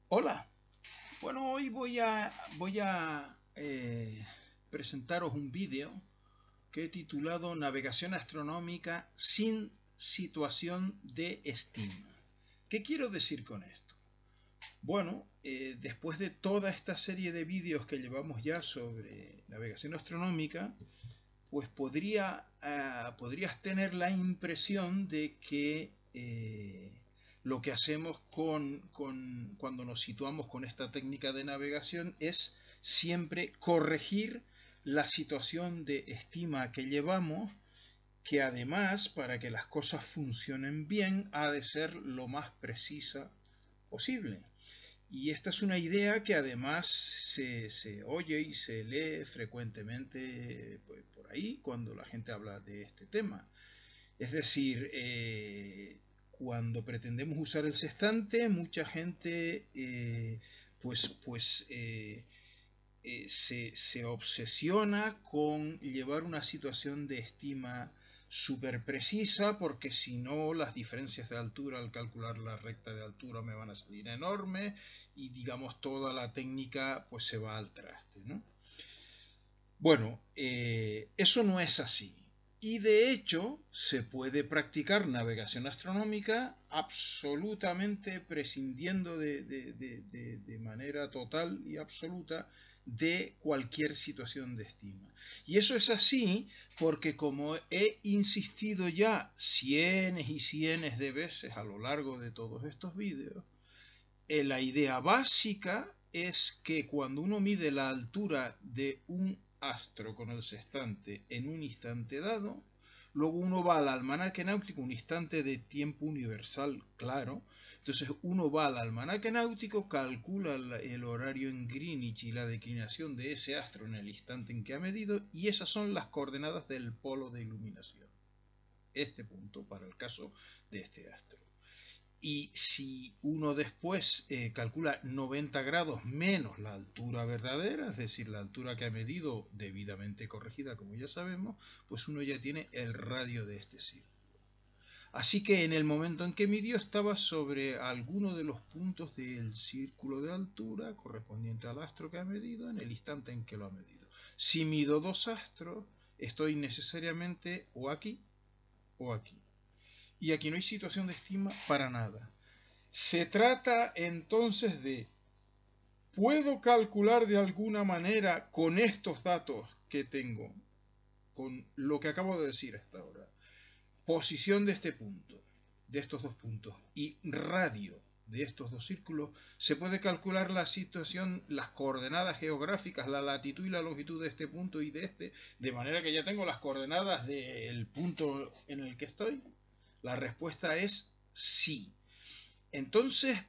Hola, bueno, hoy voy a presentaros un vídeo que he titulado Navegación astronómica sin situación de estima. ¿Qué quiero decir con esto? Bueno, después de toda esta serie de vídeos que llevamos ya sobre navegación astronómica, pues podrías tener la impresión de que lo que hacemos cuando nos situamos con esta técnica de navegación es siempre corregir la situación de estima que llevamos, que además, para que las cosas funcionen bien, ha de ser lo más precisa posible. Y esta es una idea que además se oye y se lee frecuentemente pues, por ahí cuando la gente habla de este tema. Es decir, cuando pretendemos usar el sextante, mucha gente se obsesiona con llevar una situación de estima súper precisa, porque si no las diferencias de altura al calcular la recta de altura me van a salir enormes y digamos toda la técnica pues se va al traste, ¿no? Bueno, eso no es así. Y de hecho se puede practicar navegación astronómica absolutamente prescindiendo de manera total y absoluta de cualquier situación de estima. Y eso es así porque, como he insistido ya cienes y cienes de veces a lo largo de todos estos vídeos, la idea básica es que cuando uno mide la altura de un astro con el sextante en un instante dado, luego uno va al almanaque náutico, un instante de tiempo universal, claro. Entonces uno va al almanaque náutico, calcula el horario en Greenwich y la declinación de ese astro en el instante en que ha medido, y esas son las coordenadas del polo de iluminación. Este punto para el caso de este astro. Y si uno después calcula 90 grados menos la altura verdadera, es decir, la altura que ha medido debidamente corregida, como ya sabemos, pues uno ya tiene el radio de este círculo. Así que en el momento en que midió estaba sobre alguno de los puntos del círculo de altura correspondiente al astro que ha medido en el instante en que lo ha medido. Si mido dos astros, estoy necesariamente o aquí o aquí. Y aquí no hay situación de estima para nada. Se trata entonces de, ¿puedo calcular de alguna manera con estos datos que tengo, con lo que acabo de decir hasta ahora, posición de este punto, de estos dos puntos, y radio de estos dos círculos? Se puede calcular la situación, las coordenadas geográficas, la latitud y la longitud de este punto y de este, de manera que ya tengo las coordenadas del punto en el que estoy. La respuesta es sí. Entonces,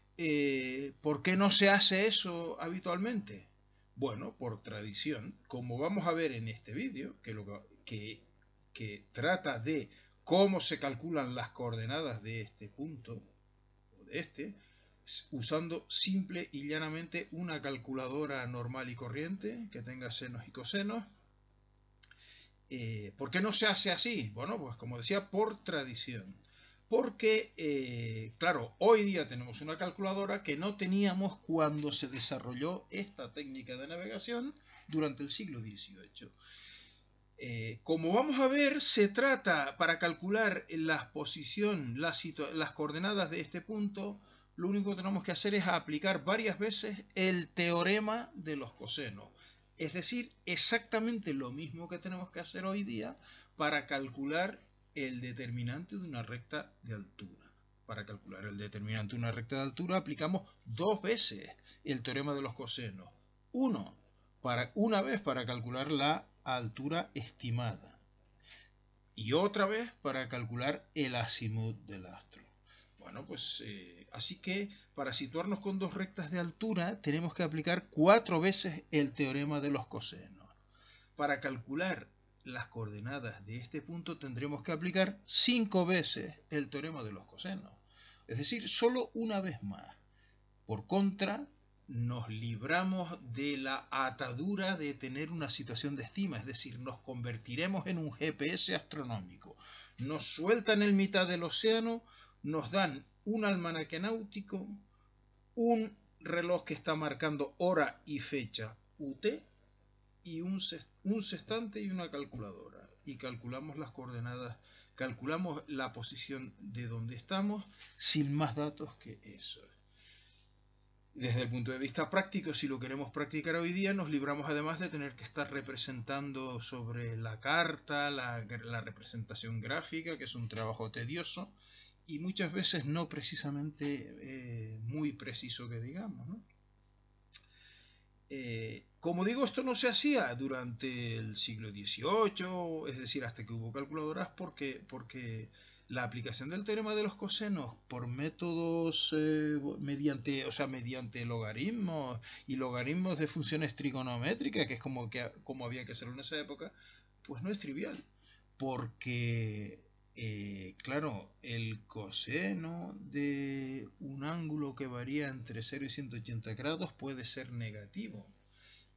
¿por qué no se hace eso habitualmente? Bueno, por tradición, como vamos a ver en este vídeo, que trata de cómo se calculan las coordenadas de este punto, o de este, usando simple y llanamente una calculadora normal y corriente, que tenga senos y cosenos. ¿Por qué no se hace así? Bueno, pues como decía, por tradición. Porque, claro, hoy día tenemos una calculadora que no teníamos cuando se desarrolló esta técnica de navegación durante el siglo XVIII. Como vamos a ver, se trata, para calcular la posición, las coordenadas de este punto, lo único que tenemos que hacer es aplicar varias veces el teorema de los cosenos. Es decir, exactamente lo mismo que tenemos que hacer hoy día para calcular el determinante de una recta de altura. Para calcular el determinante de una recta de altura aplicamos dos veces el teorema de los cosenos. Una vez para calcular la altura estimada y otra vez para calcular el azimut del astro. Bueno, pues así que para situarnos con dos rectas de altura tenemos que aplicar 4 veces el teorema de los cosenos. Para calcular las coordenadas de este punto tendremos que aplicar 5 veces el teorema de los cosenos. Es decir, solo una vez más. Por contra, nos libramos de la atadura de tener una situación de estima, es decir, nos convertiremos en un GPS astronómico. Nos sueltan en mitad del océano, nos dan un almanaque náutico, un reloj que está marcando hora y fecha UT y un sextante y una calculadora. Y calculamos las coordenadas, calculamos la posición de donde estamos sin más datos que eso. Desde el punto de vista práctico, si lo queremos practicar hoy día, nos libramos además de tener que estar representando sobre la carta, la representación gráfica, que es un trabajo tedioso y muchas veces no precisamente muy preciso que digamos, ¿no? Como digo, esto no se hacía durante el siglo XVIII, es decir, hasta que hubo calculadoras, porque la aplicación del teorema de los cosenos por métodos mediante logaritmos y logaritmos de funciones trigonométricas, que es como había que hacerlo en esa época, pues no es trivial, porque claro, el coseno de un ángulo que varía entre 0 y 180 grados puede ser negativo.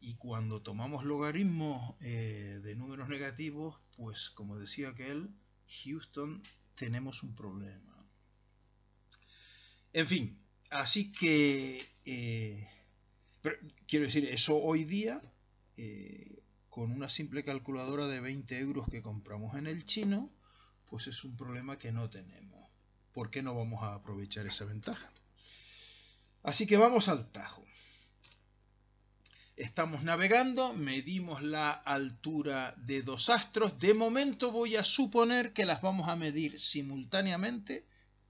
Y cuando tomamos logaritmos de números negativos, pues como decía aquel, Houston, tenemos un problema. En fin, así que, pero, quiero decir, eso hoy día, con una simple calculadora de 20 euros que compramos en el chino, pues es un problema que no tenemos. ¿Por qué no vamos a aprovechar esa ventaja? Así que vamos al tajo. Estamos navegando, medimos la altura de dos astros. De momento voy a suponer que las vamos a medir simultáneamente,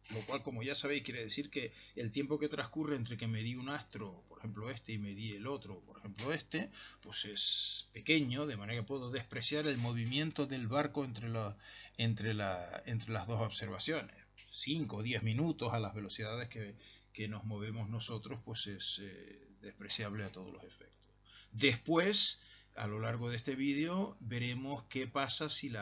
lo cual, como ya sabéis, quiere decir que el tiempo que transcurre entre que medí un astro, por ejemplo este, y medí el otro, por ejemplo este, pues es pequeño, de manera que puedo despreciar el movimiento del barco entre las dos observaciones. 5 o 10 minutos a las velocidades que nos movemos nosotros, pues es despreciable a todos los efectos. Después, a lo largo de este vídeo, veremos qué pasa si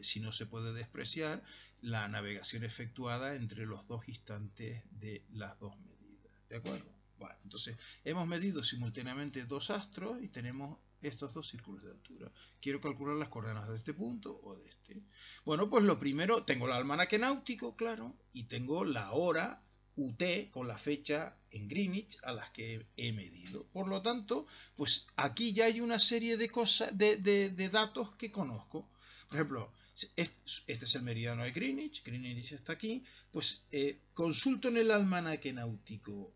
si no se puede despreciar la navegación efectuada entre los dos instantes de las dos medidas. ¿De acuerdo? Bueno, entonces hemos medido simultáneamente dos astros y tenemos estos dos círculos de altura. Quiero calcular las coordenadas de este punto o de este. Bueno, pues lo primero, tengo el almanaque náutico, claro, y tengo la hora UT con la fecha en Greenwich a las que he medido. Por lo tanto, pues aquí ya hay una serie de cosas, de datos que conozco. Por ejemplo, este es el meridiano de Greenwich, Greenwich está aquí, pues consulto en el almanaque náutico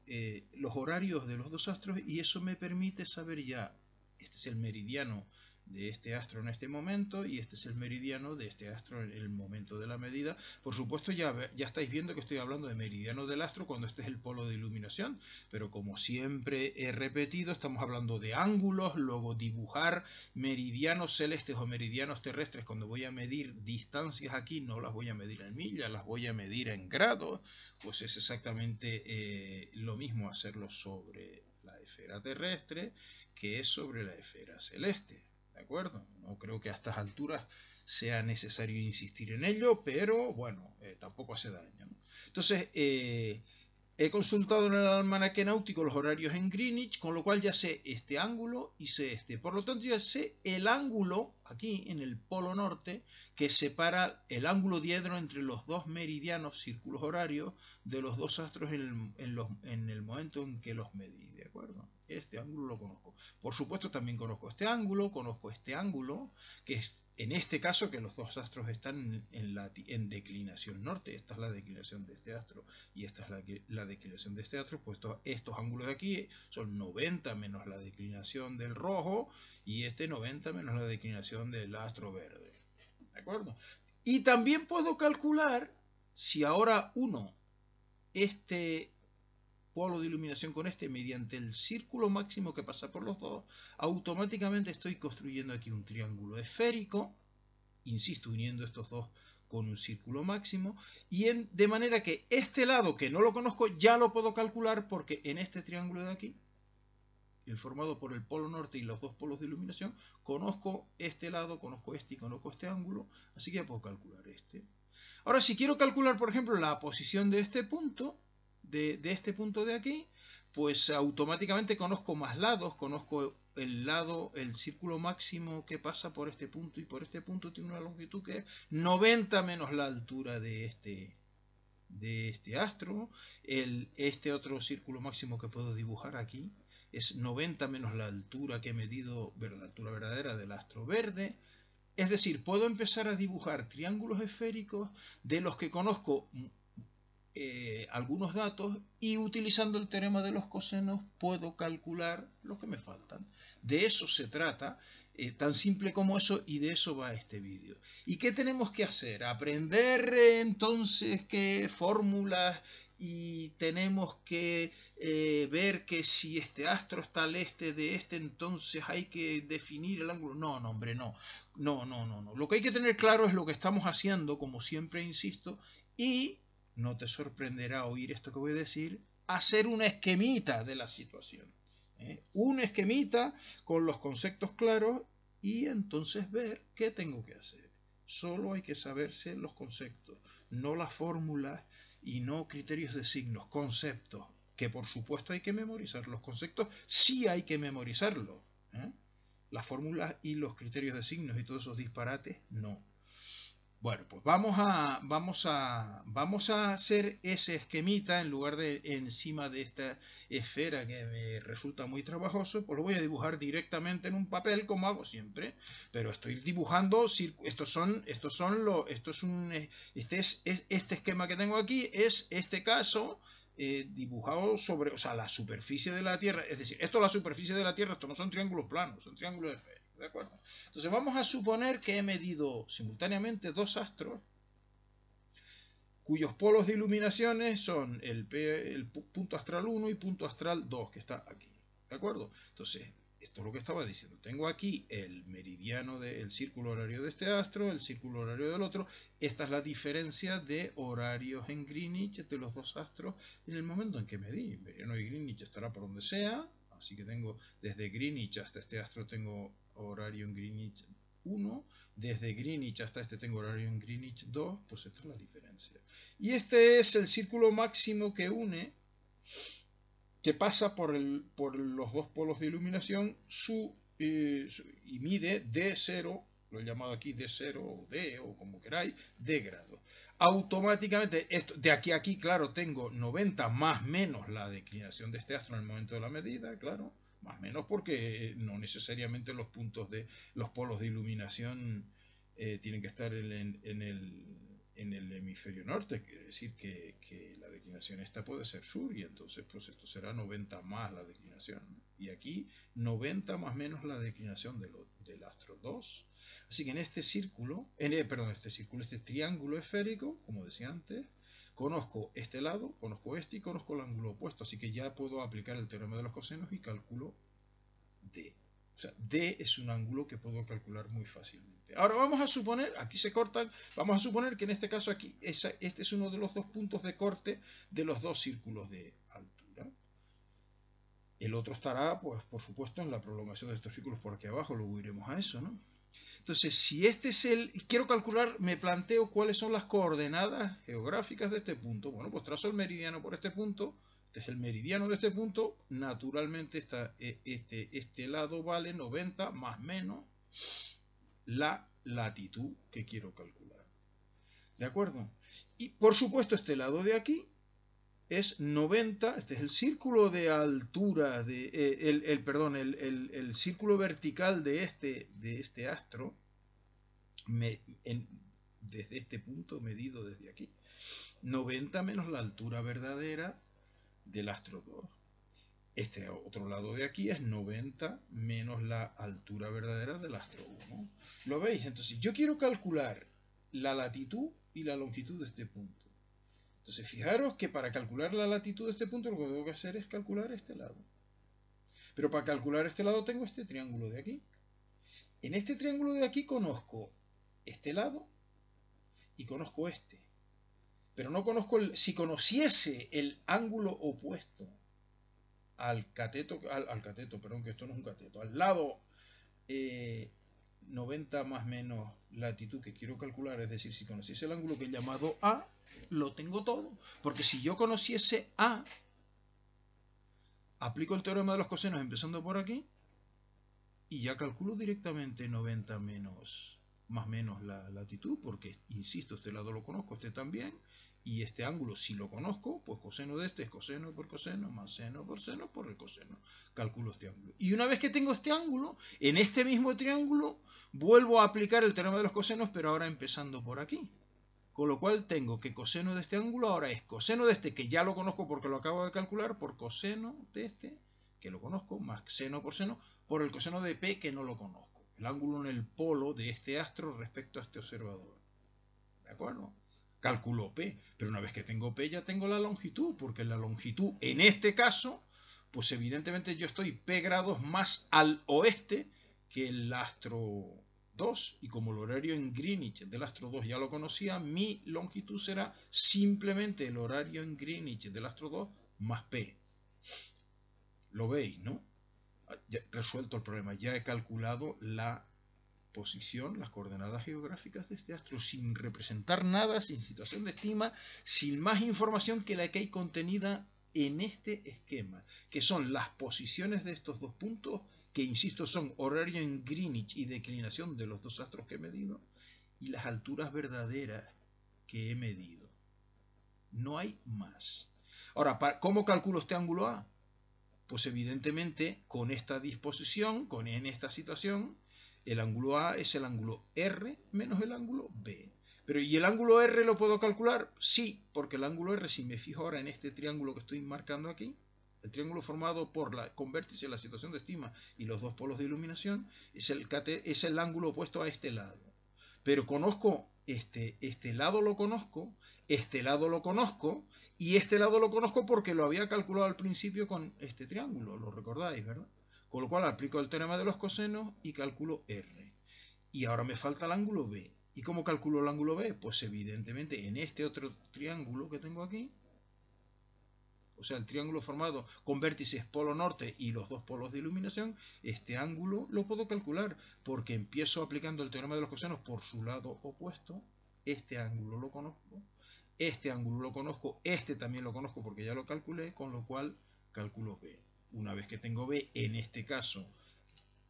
los horarios de los dos astros y eso me permite saber ya, este es el meridiano de este astro en este momento y este es el meridiano de este astro en el momento de la medida. Por supuesto ya estáis viendo que estoy hablando de meridiano del astro cuando este es el polo de iluminación, pero como siempre he repetido, estamos hablando de ángulos, luego dibujar meridianos celestes o meridianos terrestres cuando voy a medir distancias aquí, no las voy a medir en millas, las voy a medir en grados, pues es exactamente lo mismo hacerlo sobre la esfera terrestre que es sobre la esfera celeste. ¿De acuerdo? No creo que a estas alturas sea necesario insistir en ello, pero bueno, tampoco hace daño, ¿no? Entonces, he consultado en el almanaque náutico los horarios en Greenwich, con lo cual ya sé este ángulo y sé este. Por lo tanto, ya sé el ángulo aquí en el polo norte que separa el ángulo diedro entre los dos meridianos, círculos horarios, de los dos astros en el momento en que los medí. ¿De acuerdo? Este ángulo lo conozco. Por supuesto, también conozco este ángulo, que es en este caso que los dos astros están en declinación norte. Esta es la declinación de este astro y esta es la declinación de este astro. Pues estos ángulos de aquí son 90 menos la declinación del rojo y este 90 menos la declinación del astro verde. ¿De acuerdo? Y también puedo calcular si ahora uno este polo de iluminación con este mediante el círculo máximo que pasa por los dos, automáticamente estoy construyendo aquí un triángulo esférico, insisto, uniendo estos dos con un círculo máximo, y de manera que este lado que no lo conozco ya lo puedo calcular porque en este triángulo de aquí, el formado por el polo norte y los dos polos de iluminación, conozco este lado, conozco este y conozco este ángulo, así que ya puedo calcular este. Ahora, si quiero calcular, por ejemplo, la posición de este punto, de este punto de aquí, pues automáticamente conozco más lados, conozco el círculo máximo que pasa por este punto y por este punto tiene una longitud que es 90 menos la altura de este de este astro. Este otro círculo máximo que puedo dibujar aquí es 90 menos la altura que he medido, la altura verdadera del astro verde. Es decir, puedo empezar a dibujar triángulos esféricos de los que conozco algunos datos, y utilizando el teorema de los cosenos puedo calcular lo que me faltan. De eso se trata, tan simple como eso, y de eso va este vídeo. ¿Y qué tenemos que hacer? Aprender entonces qué fórmulas, y tenemos que ver que si este astro está al este de este, entonces hay que definir el ángulo. No, no, hombre, no. No. Lo que hay que tener claro es lo que estamos haciendo, como siempre insisto, y no te sorprenderá oír esto que voy a decir, hacer una esquemita de la situación. Un esquemita con los conceptos claros, y entonces ver qué tengo que hacer. Solo hay que saberse los conceptos, no las fórmulas y no criterios de signos, conceptos, que por supuesto hay que memorizar. Los conceptos sí hay que memorizarlos. Las fórmulas y los criterios de signos y todos esos disparates, no. Bueno, pues vamos a hacer ese esquemita en lugar de encima de esta esfera que me resulta muy trabajoso. Pues lo voy a dibujar directamente en un papel, como hago siempre. Pero estoy dibujando, este esquema que tengo aquí es este caso dibujado sobre, o sea, la superficie de la Tierra. Es decir, esto es la superficie de la Tierra, esto no son triángulos planos, son triángulos esféricos. ¿De acuerdo? Entonces vamos a suponer que he medido simultáneamente dos astros cuyos polos de iluminaciones son el punto astral 1 y punto astral 2, que está aquí. ¿De acuerdo? Entonces, esto es lo que estaba diciendo. Tengo aquí el meridiano del círculo horario de este astro, el círculo horario del otro. Esta es la diferencia de horarios en Greenwich de los dos astros en el momento en que medí. Meridiano y Greenwich estará por donde sea. Así que tengo desde Greenwich hasta este astro tengo horario en Greenwich 1, desde Greenwich hasta este tengo horario en Greenwich 2, pues esta es la diferencia. Y este es el círculo máximo que une, que pasa por los dos polos de iluminación y mide D0, lo he llamado aquí D0 o D o como queráis, D grados. Automáticamente, de aquí a aquí, claro, tengo 90 más menos la declinación de este astro en el momento de la medida, claro. Más o menos porque no necesariamente los puntos de los polos de iluminación tienen que estar en el hemisferio norte. Quiere decir que la declinación esta puede ser sur, y entonces pues esto será 90 más la declinación. Y aquí 90 más menos la declinación del astro 2. Así que en este círculo, este triángulo esférico, como decía antes, conozco este lado, conozco este y conozco el ángulo opuesto, así que ya puedo aplicar el teorema de los cosenos y calculo D. O sea, D es un ángulo que puedo calcular muy fácilmente. Ahora vamos a suponer, aquí se cortan, vamos a suponer que en este caso aquí, este es uno de los dos puntos de corte de los dos círculos de altura. El otro estará, pues por supuesto, en la prolongación de estos círculos por aquí abajo, luego iremos a eso, ¿no? Entonces, si este es quiero calcular, me planteo cuáles son las coordenadas geográficas de este punto. Bueno, pues trazo el meridiano por este punto. Este es el meridiano de este punto. Naturalmente, este lado vale 90 más menos la latitud que quiero calcular. ¿De acuerdo? Y por supuesto, este lado de aquí es 90, este es el círculo de altura, el círculo vertical de este astro, desde este punto medido desde aquí, 90 menos la altura verdadera del astro 2. Este otro lado de aquí es 90 menos la altura verdadera del astro 1. ¿Lo veis? Entonces yo quiero calcular la latitud y la longitud de este punto. Entonces, fijaros que para calcular la latitud de este punto lo que tengo que hacer es calcular este lado. Pero para calcular este lado tengo este triángulo de aquí. En este triángulo de aquí conozco este lado y conozco este. Pero no conozco si conociese el ángulo opuesto al cateto, perdón, que esto no es un cateto, al lado 90 más menos latitud que quiero calcular, es decir, si conociese el ángulo que he llamado A, lo tengo todo. Porque si yo conociese A, aplico el teorema de los cosenos empezando por aquí y ya calculo directamente 90 menos más menos la latitud, porque, insisto, este lado lo conozco, este también, y este ángulo, si lo conozco, pues coseno de este es coseno por coseno más seno por seno por el coseno. Calculo este ángulo. Y una vez que tengo este ángulo, en este mismo triángulo, vuelvo a aplicar el teorema de los cosenos, pero ahora empezando por aquí. Con lo cual tengo que coseno de este ángulo ahora es coseno de este, que ya lo conozco porque lo acabo de calcular, por coseno de este, que lo conozco, más seno, por el coseno de P, que no lo conozco. El ángulo en el polo de este astro respecto a este observador. ¿De acuerdo? Calculo P, pero una vez que tengo P ya tengo la longitud, porque la longitud, en este caso, pues evidentemente yo estoy P grados más al oeste que el astro 2, y como el horario en Greenwich del astro 2 ya lo conocía, mi longitud será simplemente el horario en Greenwich del astro 2 más P. ¿Lo veis, no? Ya resuelto el problema, ya he calculado la posición, las coordenadas geográficas de este astro, sin representar nada, sin situación de estima, sin más información que la que hay contenida en este esquema, que son las posiciones de estos dos puntos, que insisto son horario en Greenwich y declinación de los dos astros que he medido, y las alturas verdaderas que he medido. No hay más. Ahora, ¿cómo calculo este ángulo A? Pues evidentemente con esta disposición, en esta situación, el ángulo A es el ángulo R menos el ángulo B. Pero ¿y el ángulo R lo puedo calcular? Sí, porque el ángulo R, si me fijo ahora en este triángulo que estoy marcando aquí, el triángulo formado con vértice, la situación de estima y los dos polos de iluminación, es el ángulo opuesto a este lado. Pero conozco este lado lo conozco, este lado lo conozco, y este lado lo conozco porque lo había calculado al principio con este triángulo, lo recordáis, ¿verdad? Con lo cual aplico el teorema de los cosenos y calculo R. Y ahora me falta el ángulo B. ¿Y cómo calculo el ángulo B? Pues evidentemente en este otro triángulo que tengo aquí, o sea, el triángulo formado con vértices polo norte y los dos polos de iluminación, este ángulo lo puedo calcular porque empiezo aplicando el teorema de los cosenos por su lado opuesto. Este ángulo lo conozco, este ángulo lo conozco, este también lo conozco porque ya lo calculé, con lo cual calculo B. Una vez que tengo B, en este caso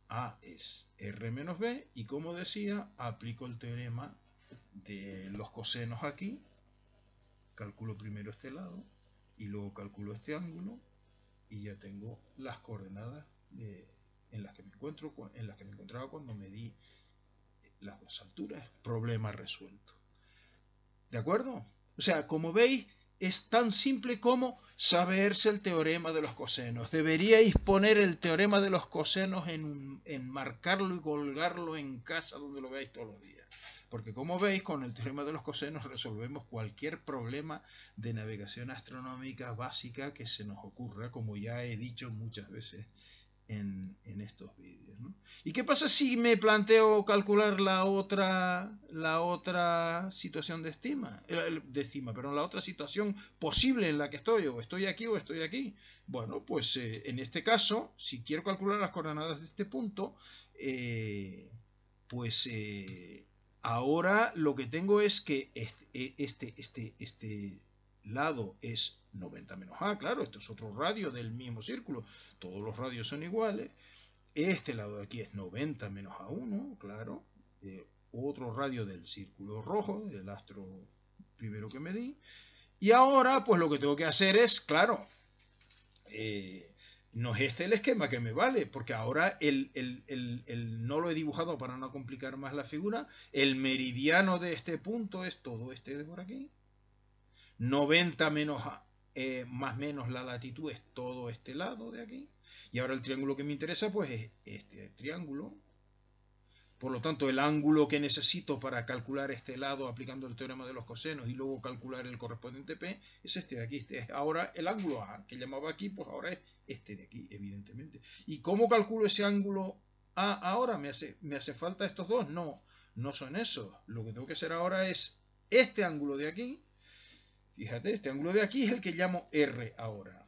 A es R menos B, y como decía, aplico el teorema de los cosenos aquí, calculo primero este lado, y luego calculo este ángulo y ya tengo las coordenadas en las que me encontraba cuando medí las dos alturas. Problema resuelto. ¿De acuerdo? O sea, como veis, es tan simple como saberse el teorema de los cosenos. Deberíais poner el teorema de los cosenos en marcarlo y colgarlo en casa donde lo veáis todos los días. Porque como veis, con el teorema de los cosenos resolvemos cualquier problema de navegación astronómica básica que se nos ocurra, como ya he dicho muchas veces en estos vídeos, ¿no? ¿Y qué pasa si me planteo calcular la otra situación de estima? La otra situación posible en la que estoy, o estoy aquí o estoy aquí. Bueno, pues en este caso, si quiero calcular las coordenadas de este punto, ahora lo que tengo es que este lado es 90 menos A, claro, esto es otro radio del mismo círculo, todos los radios son iguales. Este lado de aquí es 90 menos A1, claro, otro radio del círculo rojo, del astro primero que medí. Y ahora, pues lo que tengo que hacer es, claro, no es este el esquema que me vale, porque ahora no lo he dibujado para no complicar más la figura. El meridiano de este punto es todo este de por aquí. 90 menos más menos la latitud es todo este lado de aquí. Y ahora el triángulo que me interesa pues es este triángulo. Por lo tanto, el ángulo que necesito para calcular este lado aplicando el teorema de los cosenos y luego calcular el correspondiente P es este de aquí. Este es ahora el ángulo A, que llamaba aquí, pues ahora es este de aquí, evidentemente. ¿Y cómo calculo ese ángulo A ahora? ¿Me hace falta estos dos? No, no son esos. Lo que tengo que hacer ahora es este ángulo de aquí. Fíjate, este ángulo de aquí es el que llamo R ahora.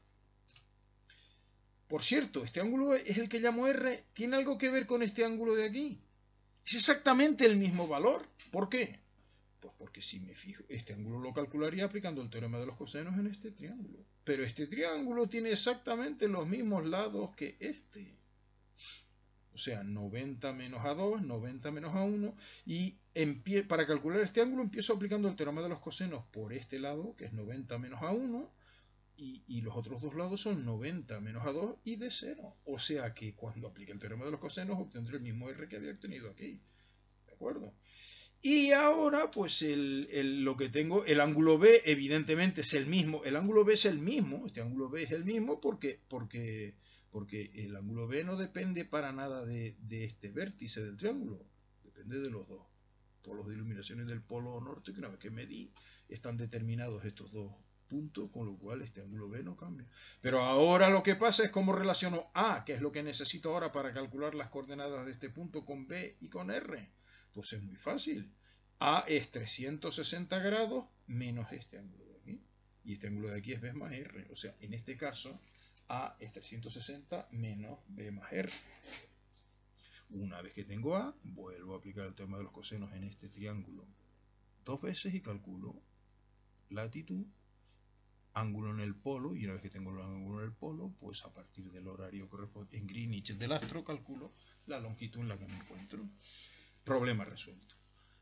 Por cierto, este ángulo es el que llamo R. ¿Tiene algo que ver con este ángulo de aquí? Es exactamente el mismo valor. ¿Por qué? Pues porque si me fijo, este ángulo lo calcularía aplicando el teorema de los cosenos en este triángulo. Pero este triángulo tiene exactamente los mismos lados que este. O sea, 90 menos A2, 90 menos A1. Y para calcular este ángulo empiezo aplicando el teorema de los cosenos por este lado, que es 90 menos A1. Y los otros dos lados son 90 menos A2 y de 0. O sea que cuando aplique el teorema de los cosenos obtendré el mismo R que había obtenido aquí. ¿De acuerdo? Y ahora, pues lo que tengo, el ángulo B evidentemente es el mismo. El ángulo B es el mismo. Este ángulo B es el mismo porque el ángulo B no depende para nada de este vértice del triángulo. Depende de los dos polos de iluminación y del polo norte, que una vez que medí, están determinados estos dos puntos, con lo cual este ángulo B no cambia. Pero ahora lo que pasa es cómo relaciono A, que es lo que necesito ahora para calcular las coordenadas de este punto, con B y con R. Pues es muy fácil. A es 360 grados menos este ángulo de aquí. Y este ángulo de aquí es B más R. O sea, en este caso, A es 360 menos B más R. Una vez que tengo A, vuelvo a aplicar el teorema de los cosenos en este triángulo dos veces y calculo latitud, ángulo en el polo, y una vez que tengo el ángulo en el polo, pues a partir del horario correspondiente en Greenwich del astro, calculo la longitud en la que me encuentro. Problema resuelto.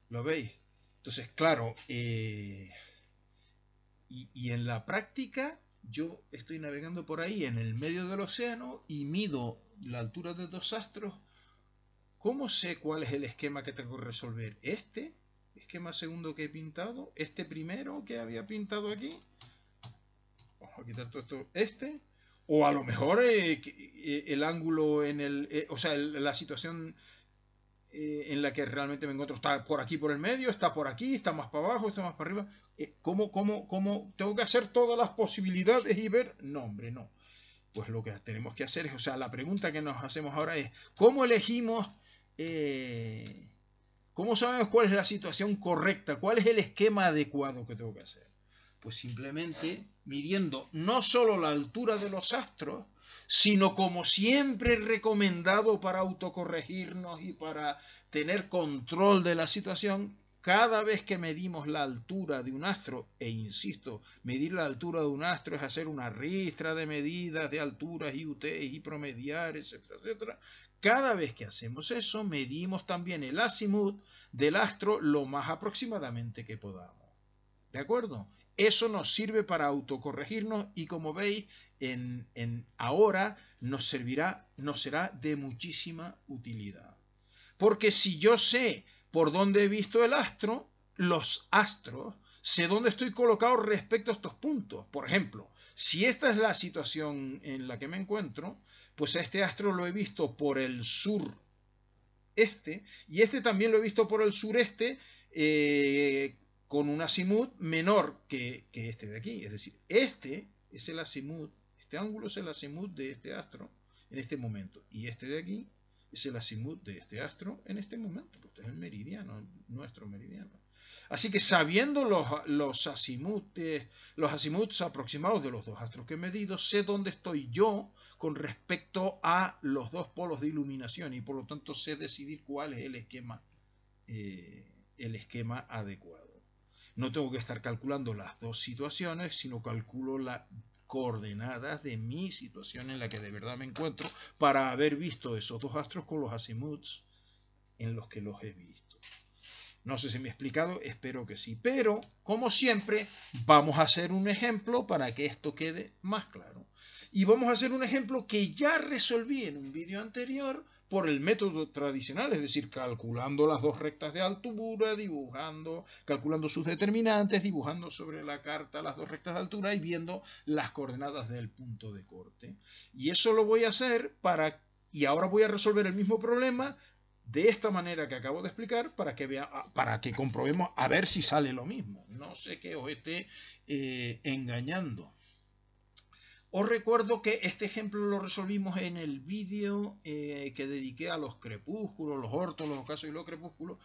¿Lo veis? Entonces, claro, y en la práctica yo estoy navegando por ahí en el medio del océano y mido la altura de dos astros. ¿Cómo sé cuál es el esquema que tengo que resolver? ¿Este esquema segundo que he pintado? ¿Este primero que había pintado aquí? Vamos a quitar todo esto. O a lo mejor el ángulo en el... o sea, la situación en la que realmente me encuentro está por aquí por el medio, está por aquí, está más para abajo, está más para arriba. ¿Cómo tengo que hacer todas las posibilidades y ver? No, hombre, no. Pues lo que tenemos que hacer es, o sea, la pregunta que nos hacemos ahora es, ¿cómo elegimos, cómo sabemos cuál es la situación correcta, cuál es el esquema adecuado que tengo que hacer? Pues simplemente midiendo no solo la altura de los astros, sino como siempre recomendado para autocorregirnos y para tener control de la situación, cada vez que medimos la altura de un astro, e insisto, medir la altura de un astro es hacer una ristra de medidas de alturas y UTs y promediar, etcétera, etcétera. Cada vez que hacemos eso, medimos también el azimut del astro lo más aproximadamente que podamos. ¿De acuerdo? Eso nos sirve para autocorregirnos y, como veis, ahora nos será de muchísima utilidad. Porque si yo sé por dónde he visto el astro, los astros, sé dónde estoy colocado respecto a estos puntos. Por ejemplo, si esta es la situación en la que me encuentro, pues a este astro lo he visto por el sureste y este también lo he visto por el sureste, con un azimut menor que este de aquí. Es decir, este es el azimut, este ángulo es el azimut de este astro en este momento. Y este de aquí es el azimut de este astro en este momento. Pues este es el meridiano, nuestro meridiano. Así que sabiendo los azimuts aproximados de los dos astros que he medido, sé dónde estoy yo con respecto a los dos polos de iluminación y por lo tanto sé decidir cuál es el esquema adecuado. No tengo que estar calculando las dos situaciones, sino calculo las coordenadas de mi situación en la que de verdad me encuentro para haber visto esos dos astros con los azimuts en los que los he visto. No sé si me he explicado, espero que sí. Pero, como siempre, vamos a hacer un ejemplo para que esto quede más claro. Y vamos a hacer un ejemplo que ya resolví en un vídeo anterior por el método tradicional, es decir, calculando las dos rectas de altura, calculando sus determinantes, dibujando sobre la carta las dos rectas de altura y viendo las coordenadas del punto de corte. Y eso lo voy a hacer y ahora voy a resolver el mismo problema de esta manera que acabo de explicar para que comprobemos a ver si sale lo mismo. No sé que os esté engañando. Os recuerdo que este ejemplo lo resolvimos en el vídeo que dediqué a los crepúsculos, los ortos, los ocasos y los crepúsculos,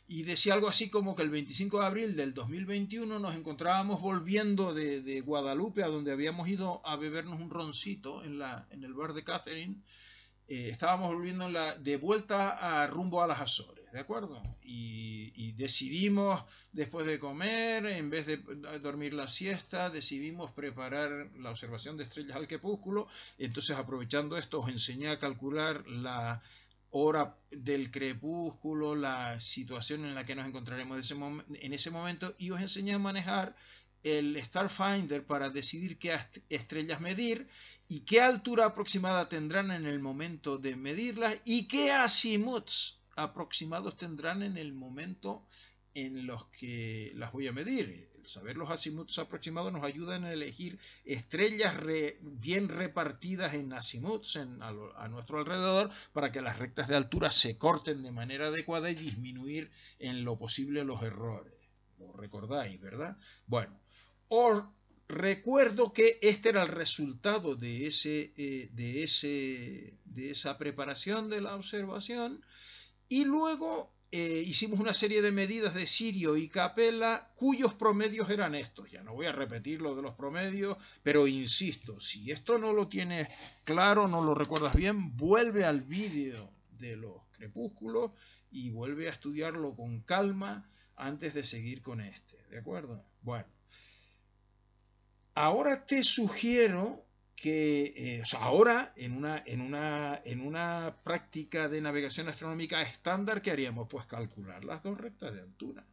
y decía algo así como que el 25 de abril del 2021 nos encontrábamos volviendo de Guadalupe, a donde habíamos ido a bebernos un roncito en el bar de Catherine. Estábamos volviendo de vuelta rumbo a las Azores, ¿de acuerdo? Y decidimos, después de comer, en vez de dormir la siesta, decidimos preparar la observación de estrellas al crepúsculo. Entonces, aprovechando esto, os enseñé a calcular hora del crepúsculo, la situación en la que nos encontraremos en ese momento, y os enseñé a manejar el Starfinder para decidir qué estrellas medir y qué altura aproximada tendrán en el momento de medirlas y qué azimuths aproximados tendrán en el momento en los que las voy a medir. El saber los azimuths aproximados nos ayuda a elegir estrellas bien repartidas en azimuths a nuestro alrededor para que las rectas de altura se corten de manera adecuada y disminuir en lo posible los errores. Lo recordáis, ¿verdad? Bueno, os recuerdo que este era el resultado de esa preparación de la observación, y luego hicimos una serie de medidas de Sirio y Capella cuyos promedios eran estos. Ya no voy a repetir lo de los promedios, pero insisto, si esto no lo tienes claro, no lo recuerdas bien, vuelve al vídeo de los crepúsculos y vuelve a estudiarlo con calma antes de seguir con este, ¿de acuerdo? Bueno, ahora te sugiero que, ahora en una práctica de navegación astronómica estándar, ¿qué haríamos? Pues calcular las dos rectas de altura.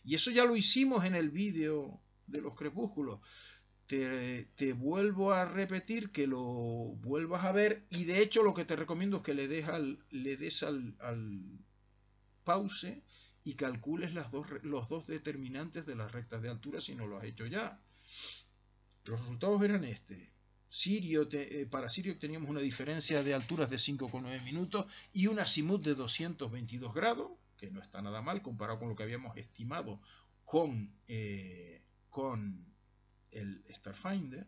Y eso ya lo hicimos en el vídeo de los crepúsculos. Te vuelvo a repetir que lo vuelvas a ver, y de hecho lo que te recomiendo es que le des al pause y calcules los dos determinantes de las rectas de altura si no lo has hecho ya. Los resultados eran para Sirio teníamos una diferencia de alturas de 5,9 minutos y un azimut de 222 grados, que no está nada mal comparado con lo que habíamos estimado con el Starfinder.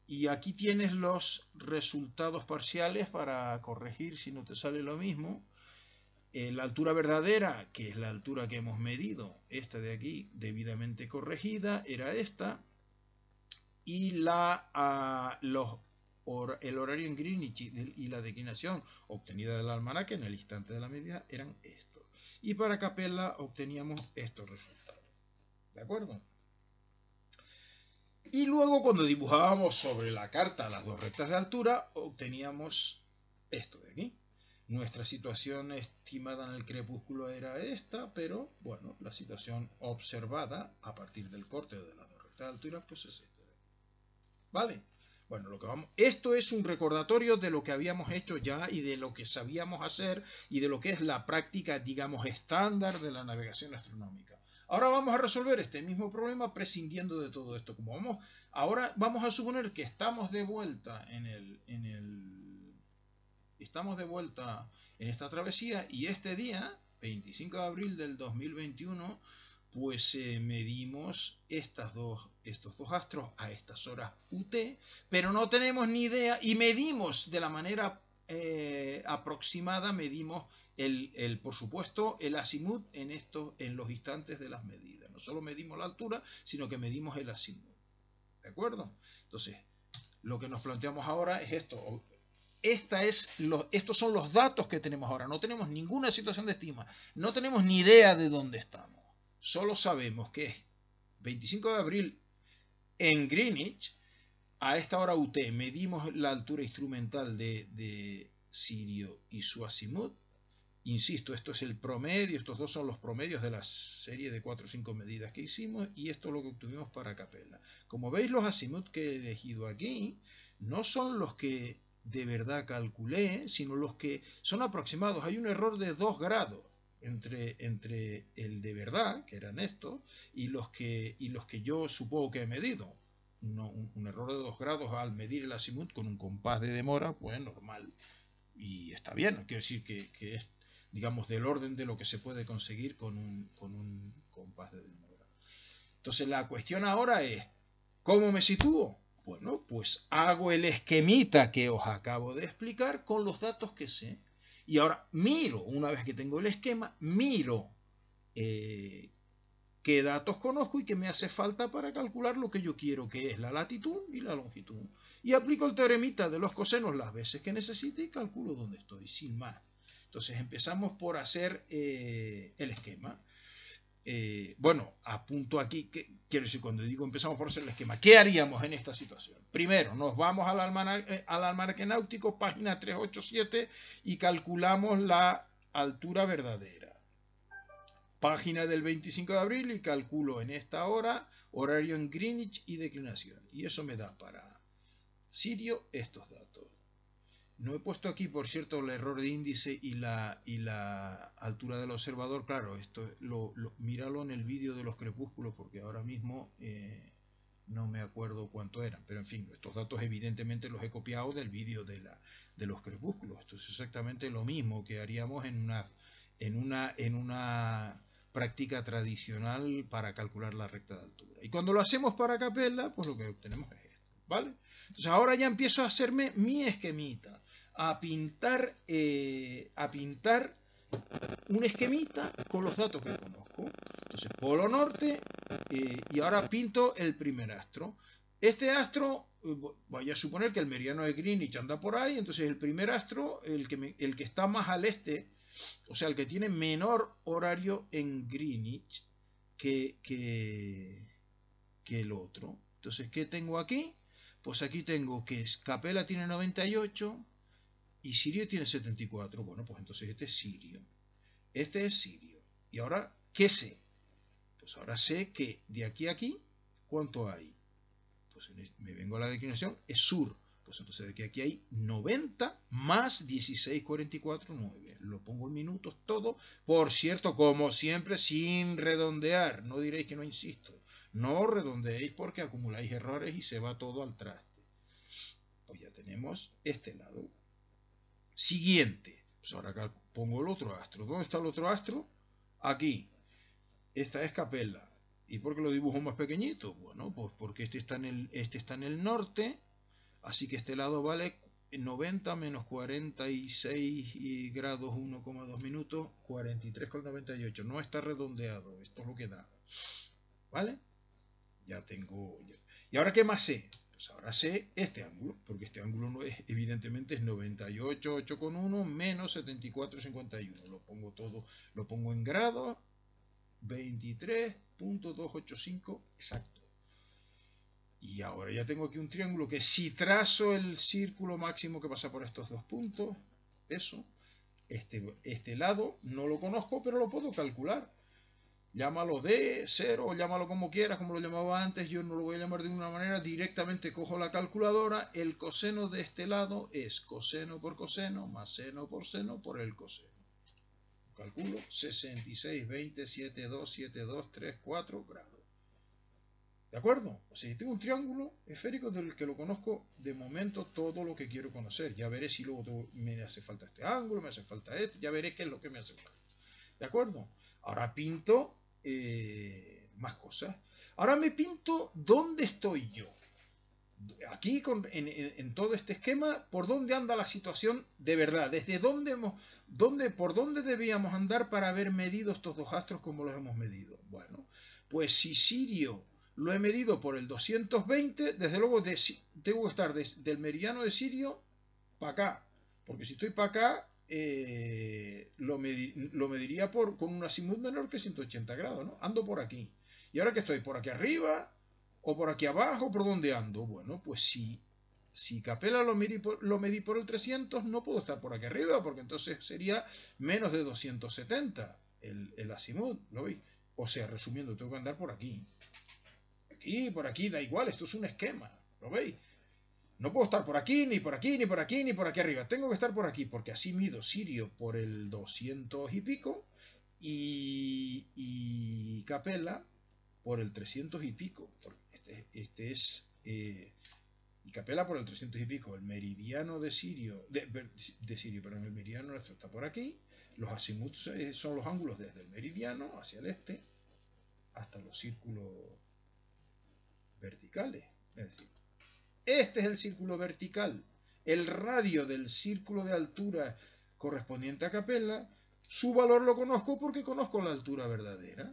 Y aquí tienes los resultados parciales para corregir si no te sale lo mismo. La altura verdadera, que es la altura que hemos medido, esta de aquí, debidamente corregida, era esta. Y el horario en Greenwich y la declinación obtenida del almanaque en el instante de la medida eran estos. Y para Capella obteníamos estos resultados. ¿De acuerdo? Y luego cuando dibujábamos sobre la carta las dos rectas de altura, obteníamos esto de aquí. Nuestra situación estimada en el crepúsculo era esta, pero bueno, la situación observada a partir del corte de las dos rectas de altura, pues es esta. ¿Vale? Bueno, esto es un recordatorio de lo que habíamos hecho ya y de lo que sabíamos hacer y de lo que es la práctica, digamos, estándar de la navegación astronómica. Ahora vamos a resolver este mismo problema prescindiendo de todo esto. Ahora vamos a suponer que estamos de vuelta estamos de vuelta en esta travesía, y este día, 25 de abril del 2021, pues medimos estos dos astros a estas horas UT, pero no tenemos ni idea, y medimos de la manera aproximada, medimos por supuesto, el azimut en los instantes de las medidas. No solo medimos la altura, sino que medimos el azimut. ¿De acuerdo? Entonces, lo que nos planteamos ahora es esto. Estos son los datos que tenemos ahora. No tenemos ninguna situación de estima. No tenemos ni idea de dónde estamos. Solo sabemos que es 25 de abril en Greenwich, a esta hora UT, medimos la altura instrumental de Sirio y su azimut. Insisto, esto es el promedio, estos dos son los promedios de la serie de 4 o 5 medidas que hicimos, y esto es lo que obtuvimos para Capella. Como veis, los azimut que he elegido aquí no son los que de verdad calculé, sino los que son aproximados. Hay un error de 2 grados. Entre el de verdad, que eran estos, y los que yo supongo que he medido. Un error de 2 grados al medir el azimut con un compás de demora, pues normal. Y está bien, no quiero decir que es, digamos, del orden de lo que se puede conseguir con un compás de demora. Entonces la cuestión ahora es, ¿cómo me sitúo? Bueno, pues hago el esquemita que os acabo de explicar con los datos que sé. Y ahora miro, una vez que tengo el esquema, miro qué datos conozco y qué me hace falta para calcular lo que yo quiero, que es la latitud y la longitud. Y aplico el teoremita de los cosenos las veces que necesite y calculo dónde estoy, sin más. Entonces empezamos por hacer el esquema. bueno, apunto aquí, quiero decir, cuando digo empezamos por hacer el esquema, ¿qué haríamos en esta situación? Primero, nos vamos al almanaque náutico, página 387, y calculamos la altura verdadera. Página del 25 de abril y calculo en esta hora, horario en Greenwich y declinación. Y eso me da para Sirio estos datos. No he puesto aquí, por cierto, el error de índice y la altura del observador. Claro, esto míralo en el vídeo de los crepúsculos, porque ahora mismo no me acuerdo cuánto eran. Pero en fin, estos datos evidentemente los he copiado del vídeo de los crepúsculos. Esto es exactamente lo mismo que haríamos en una práctica tradicional para calcular la recta de altura. Y cuando lo hacemos para Capella, pues lo que obtenemos es esto, ¿vale? Entonces ahora ya empiezo a hacerme mi esquemita, a pintar un esquemita con los datos que conozco. Entonces, polo norte, y ahora pinto el primer astro. Este astro, voy a suponer que el meridiano de Greenwich anda por ahí, entonces el primer astro, el que está más al este, o sea, el que tiene menor horario en Greenwich que el otro. Entonces, ¿qué tengo aquí? Pues aquí tengo que Capella tiene 98 y Sirio tiene 74. Bueno, pues entonces este es Sirio. Este es Sirio. Y ahora, ¿qué sé? Pues ahora sé que de aquí a aquí, ¿cuánto hay? Pues me vengo a la declinación, es sur. Pues entonces de aquí hay 90 más 16,44,9. Lo pongo en minutos todo. Por cierto, como siempre, sin redondear. No diréis que no insisto. No redondeéis porque acumuláis errores y se va todo al traste. Pues ya tenemos este lado. Siguiente. Pues ahora acá pongo el otro astro. ¿Dónde está el otro astro? Aquí. Esta es Capella. ¿Y por qué lo dibujo más pequeñito? Bueno, pues porque este está en el norte. Así que este lado vale 90 menos 46 grados 1,2 minutos, 43,98. No está redondeado, esto es lo que da. ¿Vale? Ya tengo... ¿Y ahora qué más sé? Pues ahora sé este ángulo, porque este ángulo no es, evidentemente es 98,8,1 menos 74,51. Lo pongo todo, lo pongo en grados, 23,285 exacto. Y ahora ya tengo aquí un triángulo que si trazo el círculo máximo que pasa por estos dos puntos, eso, este lado no lo conozco, pero lo puedo calcular. Llámalo D, 0, llámalo como quieras, como lo llamaba antes, yo no lo voy a llamar de una manera, directamente cojo la calculadora, el coseno de este lado es coseno por coseno más seno por el coseno. Calculo 66,20,72,72,34 grados. ¿De acuerdo? O sea, tengo un triángulo esférico del que lo conozco de momento todo lo que quiero conocer. Ya veré si luego me hace falta este ángulo, me hace falta este, ya veré qué es lo que me hace falta. ¿De acuerdo? Ahora pinto más cosas. Ahora me pinto dónde estoy yo. Aquí, en todo este esquema, por dónde anda la situación de verdad. Desde por dónde debíamos andar para haber medido estos dos astros como los hemos medido. Bueno, pues si Sirio lo he medido por el 220, desde luego tengo que estar del meridiano de Sirio para acá. Porque si estoy para acá, lo mediría con un azimut menor que 180 grados, ¿no? Ando por aquí. Y ahora que estoy por aquí arriba, o por aquí abajo, ¿por dónde ando? Bueno, pues si Capella lo medí por el 300, no puedo estar por aquí arriba, porque entonces sería menos de 270 el azimut, ¿lo veis? O sea, resumiendo, tengo que andar por aquí. Aquí, por aquí, da igual, esto es un esquema, ¿lo veis? No puedo estar por aquí, ni por aquí, ni por aquí, ni por aquí arriba. Tengo que estar por aquí, porque así mido Sirio por el 200 y pico, y Capella por el 300 y pico. Este es... y Capella por el 300 y pico. El meridiano de Sirio... De Sirio, perdón, el meridiano nuestro está por aquí. Los azimuts son los ángulos desde el meridiano hacia el este hasta los círculos verticales. Es decir, este es el círculo vertical. El radio del círculo de altura correspondiente a Capella, su valor lo conozco porque conozco la altura verdadera.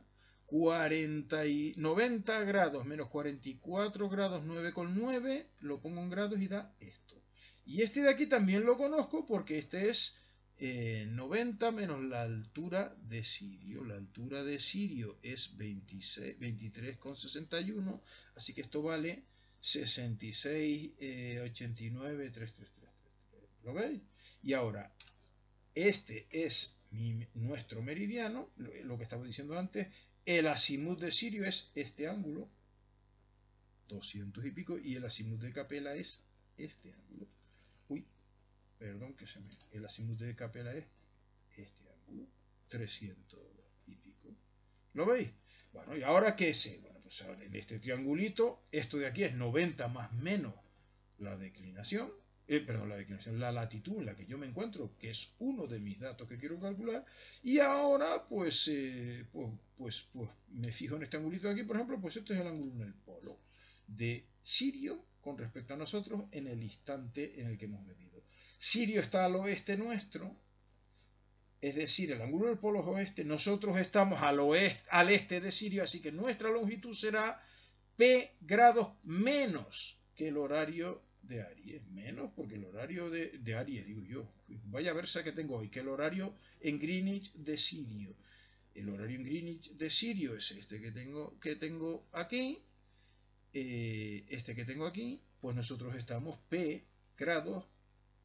90 grados menos 44 grados 9,9, lo pongo en grados y da esto. Y este de aquí también lo conozco porque este es 90 menos la altura de Sirio. La altura de Sirio es 23,61, así que esto vale 66,89, 333. ¿Lo veis? Y ahora, este es nuestro meridiano, lo que estaba diciendo antes. El azimut de Sirio es este ángulo, 200 y pico, y el azimut de Capella es este ángulo. Uy, perdón, el azimut de Capella es este ángulo, 300 y pico. ¿Lo veis? Bueno, ¿y ahora qué sé? Bueno, pues ahora en este triangulito, esto de aquí es 90 más menos la declinación, la latitud en la que yo me encuentro, que es uno de mis datos que quiero calcular, y ahora pues me fijo en este angulito de aquí, por ejemplo, pues este es el ángulo en el polo de Sirio con respecto a nosotros en el instante en el que hemos medido. Sirio está al oeste nuestro, es decir, el ángulo del polo es oeste, nosotros estamos al este de Sirio, así que nuestra longitud será P grados menos que el horario de Aries, menos porque el horario de Aries, digo yo, vaya versa que tengo hoy, que el horario en Greenwich de Sirio. El horario en Greenwich de Sirio es este que tengo aquí, pues nosotros estamos P grados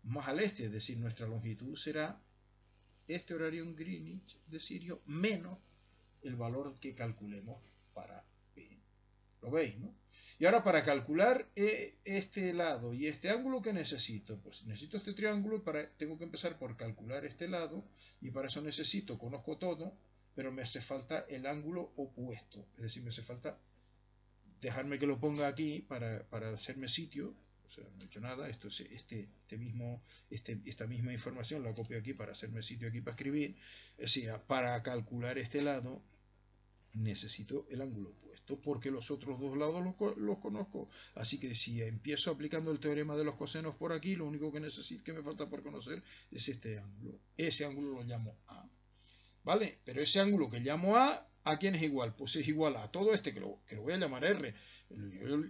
más al este, es decir, nuestra longitud será este horario en Greenwich de Sirio menos el valor que calculemos para P. ¿Lo veis, no? Y ahora para calcular este lado y este ángulo, ¿qué necesito? Pues necesito este triángulo y tengo que empezar por calcular este lado, y para eso conozco todo, pero me hace falta el ángulo opuesto. Es decir, me hace falta dejarme que lo ponga aquí para hacerme sitio. O sea, no he hecho nada. Esto es esta misma información la copio aquí para hacerme sitio aquí para escribir. O sea, para calcular este lado necesito el ángulo opuesto, porque los otros dos lados los conozco. Así que si empiezo aplicando el teorema de los cosenos por aquí, lo único que me falta por conocer es este ángulo. Ese ángulo lo llamo A. ¿Vale? Pero ese ángulo que llamo ¿a quién es igual? Pues es igual a todo este, que lo voy a llamar R.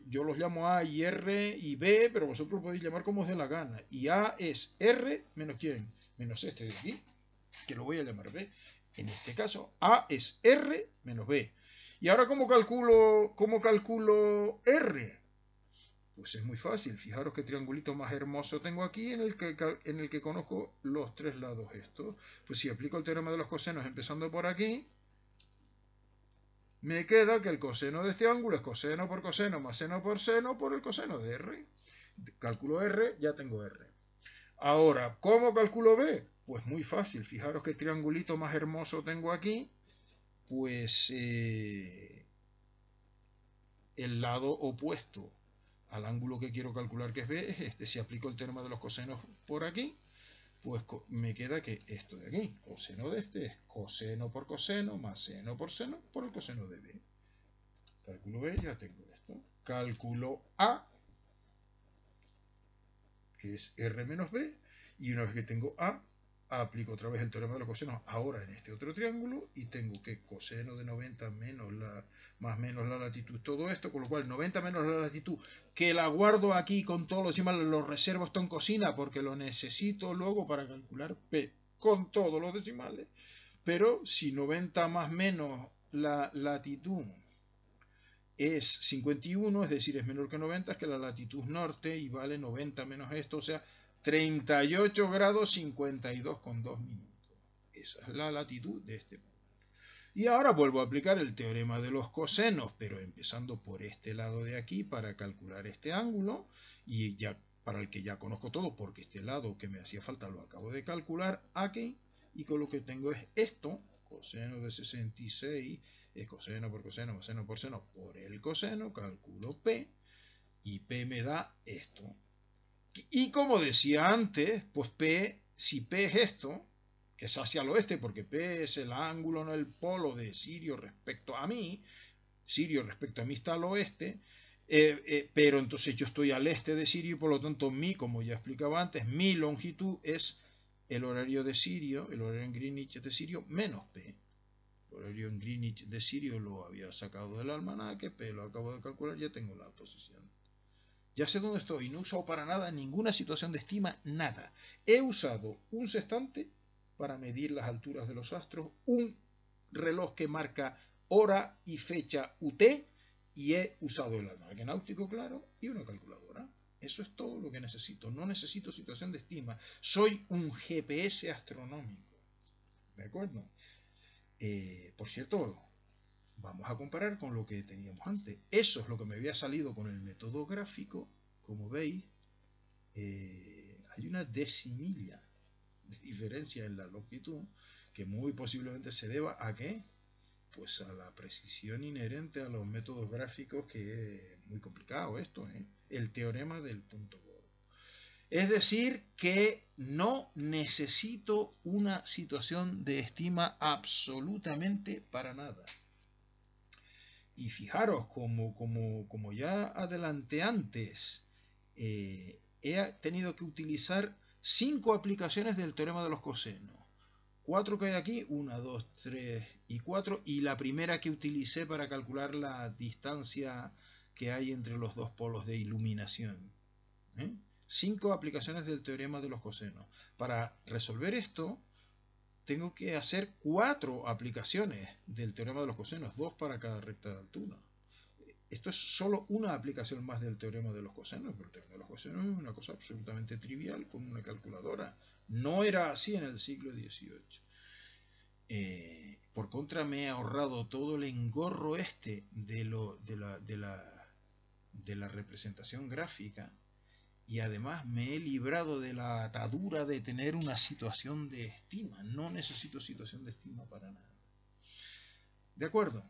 Yo los llamo A y R y B, pero vosotros podéis llamar como os dé la gana. Y A es R menos ¿quién? Menos este de aquí, que lo voy a llamar B. En este caso, A es R menos B. Y ahora, ¿cómo calculo R? Pues es muy fácil. Fijaros qué triangulito más hermoso tengo aquí en el que conozco los tres lados estos. Pues si aplico el teorema de los cosenos empezando por aquí, me queda que el coseno de este ángulo es coseno por coseno más seno por seno por el coseno de R. Calculo R, ya tengo R. Ahora, ¿cómo calculo B? Pues muy fácil. Fijaros qué triangulito más hermoso tengo aquí. Pues el lado opuesto al ángulo que quiero calcular, que es B, es este. Si aplico el teorema de los cosenos por aquí, pues me queda que esto de aquí, coseno de este, es coseno por coseno más seno por el coseno de B. Cálculo B, ya tengo esto. Cálculo A, que es R menos B, y una vez que tengo A, aplico otra vez el teorema de los cosenos ahora en este otro triángulo, y tengo que coseno de 90 más menos la latitud, todo esto, con lo cual 90 menos la latitud, que la guardo aquí con todos los decimales, los reservo esto en cocina porque lo necesito luego para calcular P con todos los decimales. Pero si 90 más menos la latitud es 51, es decir, es menor que 90, es que la latitud norte y vale 90 menos esto, o sea, 38 grados 52,2 minutos. Esa es la latitud de este punto. Y ahora vuelvo a aplicar el teorema de los cosenos, pero empezando por este lado de aquí para calcular este ángulo, y ya para el que ya conozco todo, porque este lado que me hacía falta lo acabo de calcular aquí, y con lo que tengo es esto, coseno de 66, es coseno por coseno más seno por el coseno, calculo P, y P me da esto. Y como decía antes, pues P, si P es esto, que es hacia el oeste, porque P es el ángulo en el polo de Sirio respecto a mí, Sirio respecto a mí está al oeste, pero entonces yo estoy al este de Sirio y por lo tanto como ya explicaba antes, mi longitud es el horario de Sirio, el horario en Greenwich de Sirio menos P. El horario en Greenwich de Sirio lo había sacado del almanaque, P lo acabo de calcular, ya tengo la posición. Ya sé dónde estoy, no he usado para nada ninguna situación de estima, nada. He usado un sextante para medir las alturas de los astros, un reloj que marca hora y fecha UT, y he usado el almanaque náutico, claro, y una calculadora. Eso es todo lo que necesito. No necesito situación de estima. Soy un GPS astronómico. ¿De acuerdo? Por cierto, vamos a comparar con lo que teníamos antes. Eso es lo que me había salido con el método gráfico. Como veis, hay una decimilla de diferencia en la longitud que muy posiblemente se deba ¿a qué? Pues a la precisión inherente a los métodos gráficos, que es muy complicado esto, el teorema del punto gordo. Es decir, que no necesito una situación de estima absolutamente para nada. Y fijaros, como ya adelanté antes, he tenido que utilizar 5 aplicaciones del teorema de los cosenos. 4 que hay aquí, 1, 2, 3 y 4, y la primera que utilicé para calcular la distancia que hay entre los dos polos de iluminación. 5 aplicaciones del teorema de los cosenos. Para resolver esto, tengo que hacer 4 aplicaciones del teorema de los cosenos, 2 para cada recta de altura. Esto es solo una aplicación más del teorema de los cosenos, pero el teorema de los cosenos es una cosa absolutamente trivial con una calculadora. No era así en el siglo XVIII. Por contra, me he ahorrado todo el engorro de la representación gráfica, y además me he librado de la atadura de tener una situación de estima. No necesito situación de estima para nada. ¿De acuerdo?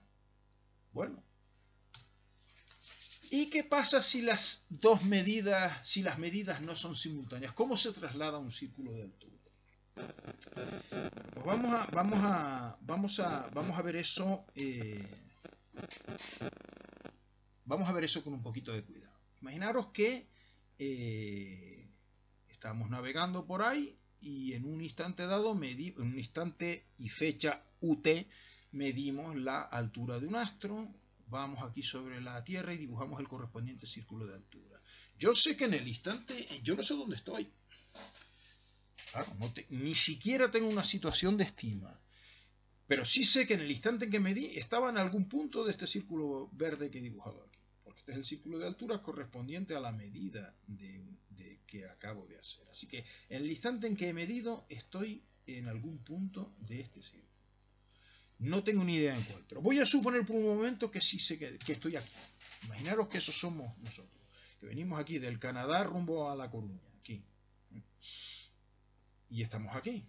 Bueno. ¿Y qué pasa si las medidas no son simultáneas? ¿Cómo se traslada un círculo de altura? Pues vamos a ver eso. Vamos a ver eso con un poquito de cuidado. Imaginaros que estamos navegando por ahí y en un instante dado, en un instante y fecha UT, medimos la altura de un astro. Vamos aquí sobre la Tierra y dibujamos el correspondiente círculo de altura. Yo sé que en el instante, yo no sé dónde estoy. Claro, ni siquiera tengo una situación de estima. Pero sí sé que en el instante en que medí, estaba en algún punto de este círculo verde que he dibujado aquí. Porque este es el círculo de altura correspondiente a la medida que acabo de hacer. Así que en el instante en que he medido, estoy en algún punto de este círculo. No tengo ni idea en cuál, pero voy a suponer por un momento que sí sé que estoy aquí. Imaginaros que eso somos nosotros, que venimos aquí del Canadá rumbo a La Coruña, aquí. Y estamos aquí.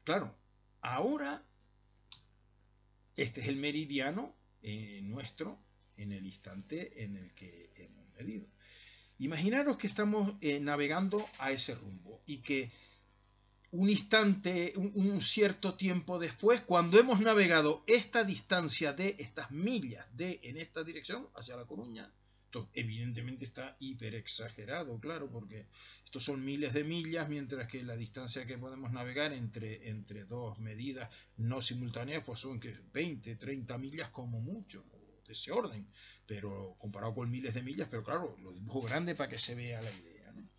Claro, ahora este es el meridiano nuestro en el instante en el que hemos medido. Imaginaros que estamos navegando a ese rumbo y que un instante, un cierto tiempo después, cuando hemos navegado esta distancia de estas millas en esta dirección, hacia La Coruña, esto evidentemente está hiper exagerado, claro, porque estos son miles de millas, mientras que la distancia que podemos navegar entre dos medidas no simultáneas, pues son 20, 30 millas como mucho, de ese orden, pero comparado con miles de millas, pero claro, lo dibujo grande para que se vea la idea, ¿no?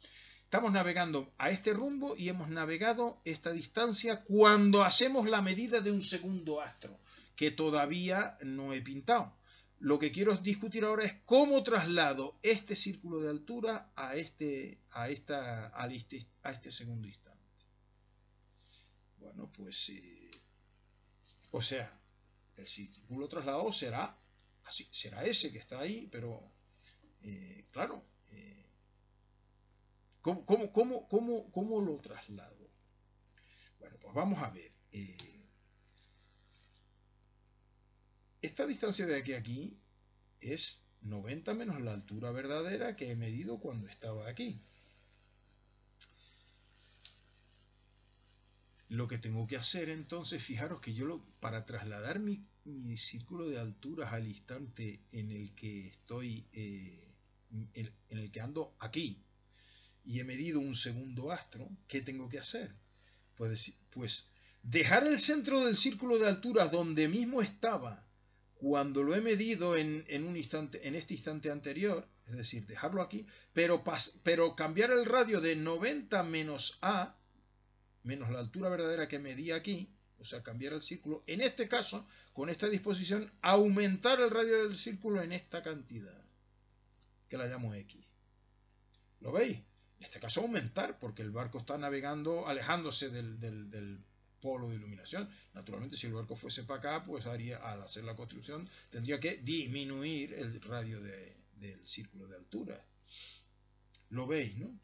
Estamos navegando a este rumbo y hemos navegado esta distancia cuando hacemos la medida de un segundo astro, que todavía no he pintado. Lo que quiero discutir ahora es cómo traslado este círculo de altura a este segundo instante. Bueno, pues, o sea, el círculo trasladado será así, será ese que está ahí, pero claro, ¿cómo lo traslado? Bueno, pues vamos a ver. Esta distancia de aquí a aquí es 90 menos la altura verdadera que he medido cuando estaba aquí. Lo que tengo que hacer entonces, fijaros que yo para trasladar mi círculo de alturas al instante en el que estoy, en el que ando aquí, y he medido un segundo astro, ¿qué tengo que hacer? Pues dejar el centro del círculo de alturas donde mismo estaba cuando lo he medido en este instante anterior, es decir, dejarlo aquí, pero cambiar el radio de 90 menos A, menos la altura verdadera que medí aquí, o sea, cambiar el círculo, en este caso, con esta disposición, aumentar el radio del círculo en esta cantidad, que la llamo X. ¿Lo veis? En este caso aumentar, porque el barco está navegando, alejándose del polo de iluminación. Naturalmente, si el barco fuese para acá, pues al hacer la construcción, tendría que disminuir el radio del círculo de altura. ¿Lo veis, no?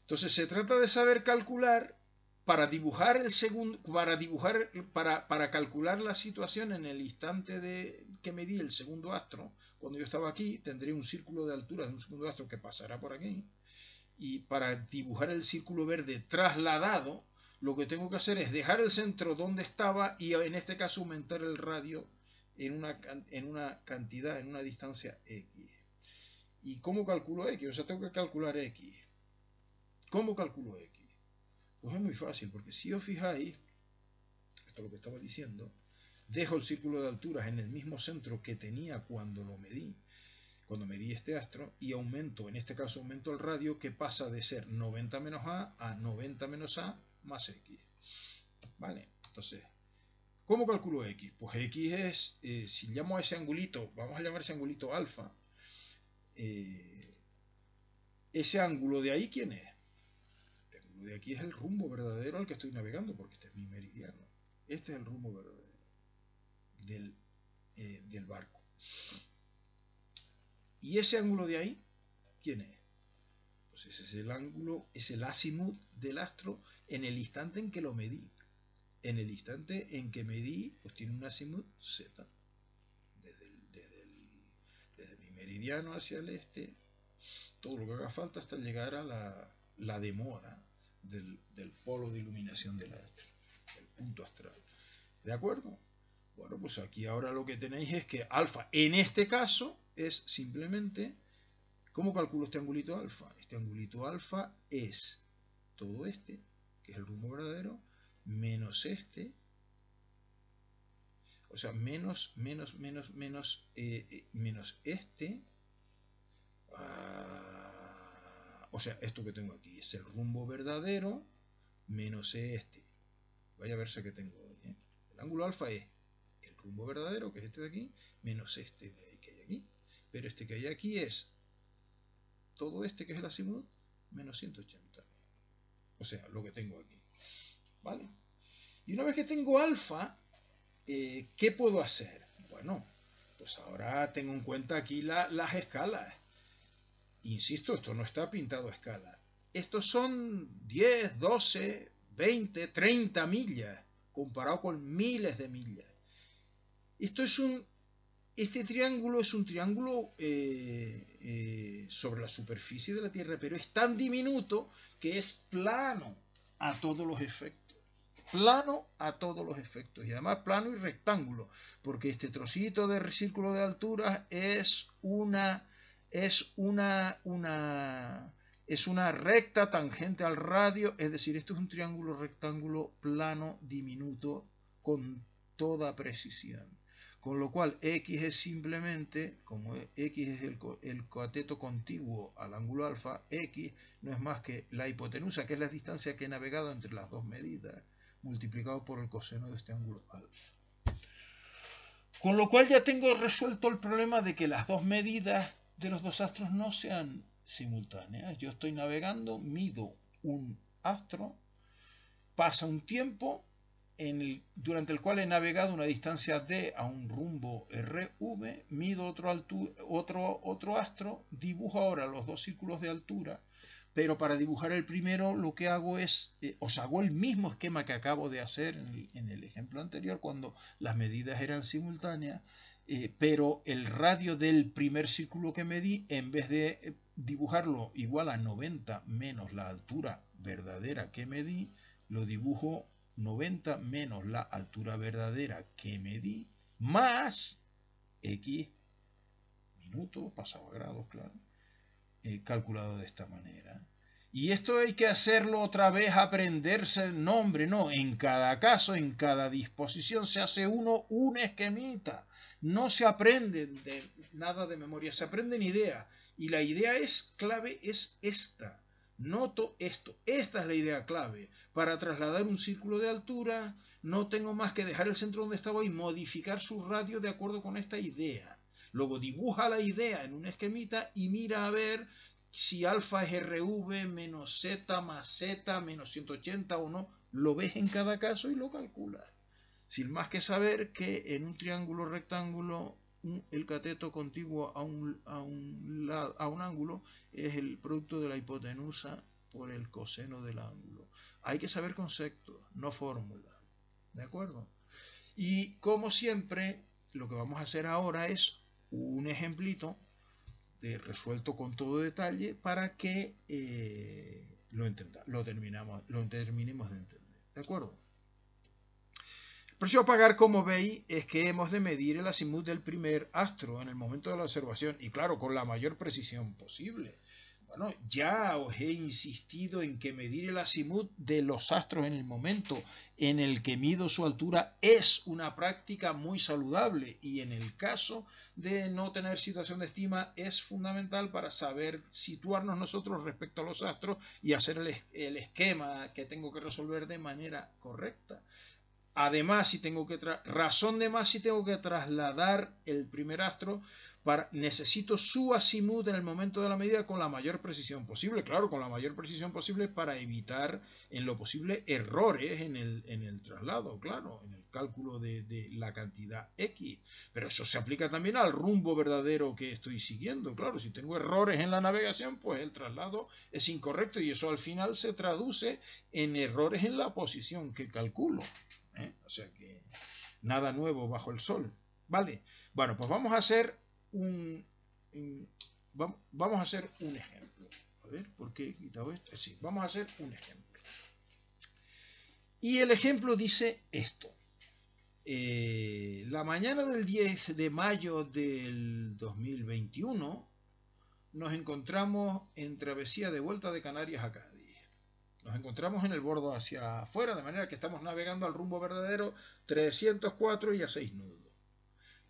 Entonces se trata de saber calcular para dibujar el segundo, para calcular la situación en el instante que medí el segundo astro. Cuando yo estaba aquí, tendré un círculo de altura de un segundo astro que pasará por aquí. Y para dibujar el círculo verde trasladado, lo que tengo que hacer es dejar el centro donde estaba y en este caso aumentar el radio en una cantidad, en una distancia X. ¿Y cómo calculo X? O sea, tengo que calcular X. ¿Cómo calculo X? Pues es muy fácil, porque si os fijáis, esto es lo que estaba diciendo, dejo el círculo de alturas en el mismo centro que tenía cuando lo medí, cuando medí este astro, y aumento, en este caso aumento el radio, que pasa de ser 90 menos A 90 menos A más X. Vale, entonces, ¿cómo calculo X? Pues X es, si llamo a ese angulito, vamos a llamar ese angulito alfa, ese ángulo de ahí, ¿quién es? Este ángulo de aquí es el rumbo verdadero al que estoy navegando, porque este es mi meridiano. Este es el rumbo verdadero del barco. ¿Y ese ángulo de ahí, quién es? Pues ese es el ángulo, es el azimut del astro en el instante en que lo medí. En el instante en que medí, pues tiene un azimut Z. Desde mi meridiano hacia el este, todo lo que haga falta hasta llegar a la demora del polo de iluminación del astro, el punto astral. ¿De acuerdo? Bueno, pues aquí ahora lo que tenéis es que alfa, en este caso, es simplemente, ¿cómo calculo este angulito alfa? Este angulito alfa es todo este, que es el rumbo verdadero, menos este, o sea, menos este, o sea, esto que tengo aquí es el rumbo verdadero menos este. Vaya a verse que tengo hoy, ¿eh? El ángulo alfa es el rumbo verdadero, que es este de aquí, menos este que hay aquí. Pero este que hay aquí es todo este, que es el azimut, menos 180. O sea, lo que tengo aquí. ¿Vale? Y una vez que tengo alfa, ¿qué puedo hacer? Bueno, pues ahora tengo en cuenta aquí las escalas. Insisto, esto no está pintado a escala. Estos son 10, 12, 20, 30 millas, comparado con miles de millas. Este triángulo es un triángulo sobre la superficie de la Tierra, pero es tan diminuto que es plano a todos los efectos. Plano a todos los efectos. Y además plano y rectángulo, porque este trocito de círculo de alturas es una recta tangente al radio, es decir, esto es un triángulo rectángulo plano diminuto con toda precisión. Con lo cual X es simplemente, como X es el cateto contiguo al ángulo alfa, X no es más que la hipotenusa, que es la distancia que he navegado entre las dos medidas, multiplicado por el coseno de este ángulo alfa. Con lo cual ya tengo resuelto el problema de que las dos medidas de los dos astros no sean simultáneas. Yo estoy navegando, mido un astro, pasa un tiempo durante el cual he navegado una distancia d a un rumbo RV, mido otro astro, dibujo ahora los dos círculos de altura, pero para dibujar el primero lo que hago es, os hago el mismo esquema que acabo de hacer en el ejemplo anterior, cuando las medidas eran simultáneas, pero el radio del primer círculo que medí, en vez de dibujarlo igual a 90 menos la altura verdadera que medí, lo dibujo 90 menos la altura verdadera que medí, más X minutos, pasado a grados, claro, calculado de esta manera. Y esto hay que hacerlo otra vez, aprenderse el nombre, no, en cada caso, en cada disposición se hace un esquemita. No se aprende nada de memoria, se aprenden ideas. Y la idea clave es esta. Noto esto, esta es la idea clave. Para trasladar un círculo de altura, no tengo más que dejar el centro donde estaba y modificar su radio de acuerdo con esta idea. Luego dibuja la idea en un esquemita y mira a ver si alfa es RV menos Z más Z menos 180 o no. Lo ves en cada caso y lo calculas. Sin más que saber que en un triángulo rectángulo el cateto contiguo a un ángulo es el producto de la hipotenusa por el coseno del ángulo. Hay que saber conceptos, no fórmulas. ¿De acuerdo? Y como siempre, lo que vamos a hacer ahora es un ejemplito resuelto con todo detalle para que lo terminemos de entender. ¿De acuerdo? El precio a pagar, como veis, es que hemos de medir el azimut del primer astro en el momento de la observación y claro, con la mayor precisión posible. Bueno, ya os he insistido en que medir el azimut de los astros en el momento en el que mido su altura es una práctica muy saludable y en el caso de no tener situación de estima es fundamental para saber situarnos nosotros respecto a los astros y hacer el esquema que tengo que resolver de manera correcta. Además, razón de más si tengo que trasladar el primer astro, necesito su azimut en el momento de la medida con la mayor precisión posible. Claro, con la mayor precisión posible para evitar en lo posible errores en el traslado, claro, en el cálculo de la cantidad X. Pero eso se aplica también al rumbo verdadero que estoy siguiendo. Claro, si tengo errores en la navegación, pues el traslado es incorrecto y eso al final se traduce en errores en la posición que calculo. O sea que nada nuevo bajo el sol. ¿Vale? Bueno, pues vamos a hacer un ejemplo. A ver, ¿por qué he quitado esto? Sí, vamos a hacer un ejemplo. Y el ejemplo dice esto. La mañana del 10 de mayo del 2021 nos encontramos en travesía de vuelta de Canarias a Cádiz. Nos encontramos en el bordo hacia afuera, de manera que estamos navegando al rumbo verdadero 304 y a 6 nudos.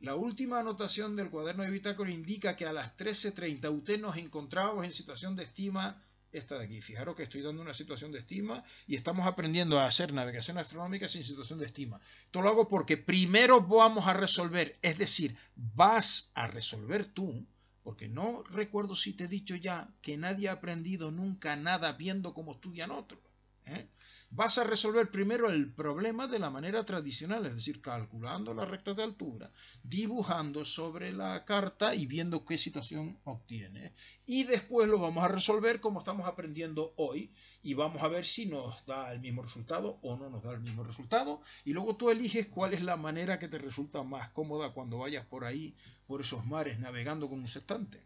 La última anotación del cuaderno de bitácora indica que a las 13:30 UT nos encontrábamos en situación de estima, esta de aquí. Fijaros que estoy dando una situación de estima y estamos aprendiendo a hacer navegación astronómica sin situación de estima. Esto lo hago porque primero vamos a resolver, es decir, vas a resolver tú, porque no recuerdo si te he dicho ya que nadie ha aprendido nunca nada viendo cómo estudian otros. Vas a resolver primero el problema de la manera tradicional, es decir, calculando la recta de altura, dibujando sobre la carta y viendo qué situación obtiene. Y después lo vamos a resolver como estamos aprendiendo hoy y vamos a ver si nos da el mismo resultado o no nos da el mismo resultado. Y luego tú eliges cuál es la manera que te resulta más cómoda cuando vayas por ahí, por esos mares, navegando con un sextante.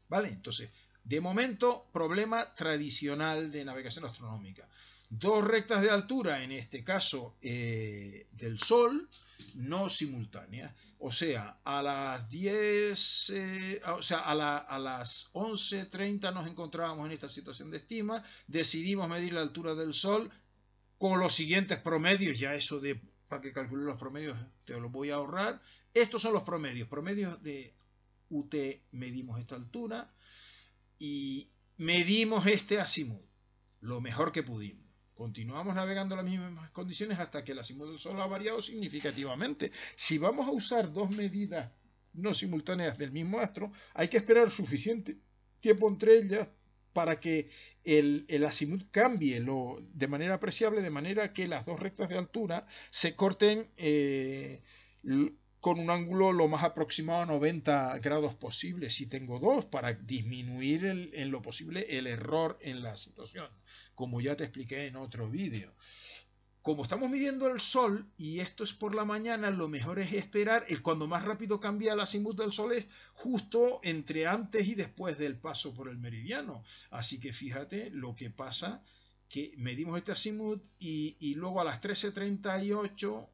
¿Vale? Entonces, de momento, problema tradicional de navegación astronómica. Dos rectas de altura, en este caso del Sol, no simultáneas. O sea, a las 10, a las 11:30 nos encontrábamos en esta situación de estima, decidimos medir la altura del Sol con los siguientes promedios, ya eso de, para que calcule los promedios te los voy a ahorrar. Estos son los promedios de UT, medimos esta altura y medimos este azimut, lo mejor que pudimos. Continuamos navegando en las mismas condiciones hasta que el azimut del Sol ha variado significativamente. Si vamos a usar dos medidas no simultáneas del mismo astro, hay que esperar suficiente tiempo entre ellas para que el azimut cambie de manera apreciable, de manera que las dos rectas de altura se corten con un ángulo lo más aproximado a 90 grados posible, si tengo dos, para disminuir en lo posible el error en la situación, como ya te expliqué en otro vídeo. Como estamos midiendo el Sol, y esto es por la mañana, lo mejor es esperar, cuando más rápido cambia el azimut del Sol es justo entre antes y después del paso por el meridiano. Así que fíjate lo que pasa, que medimos este azimut y luego a las 13:38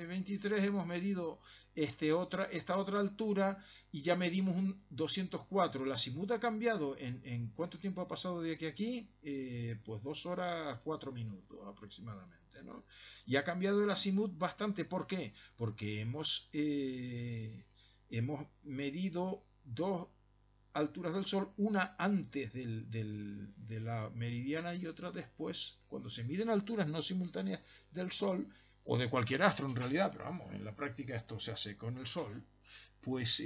23 hemos medido esta otra altura y ya medimos un 204. El azimut ha cambiado. ¿En cuánto tiempo ha pasado de aquí a aquí? Pues 2 horas 4 minutos aproximadamente, ¿no? Y ha cambiado el azimut bastante. ¿Por qué? Porque hemos medido dos alturas del Sol, una antes de la meridiana y otra después. Cuando se miden alturas no simultáneas del Sol, o de cualquier astro en realidad, pero vamos, en la práctica esto se hace con el Sol, pues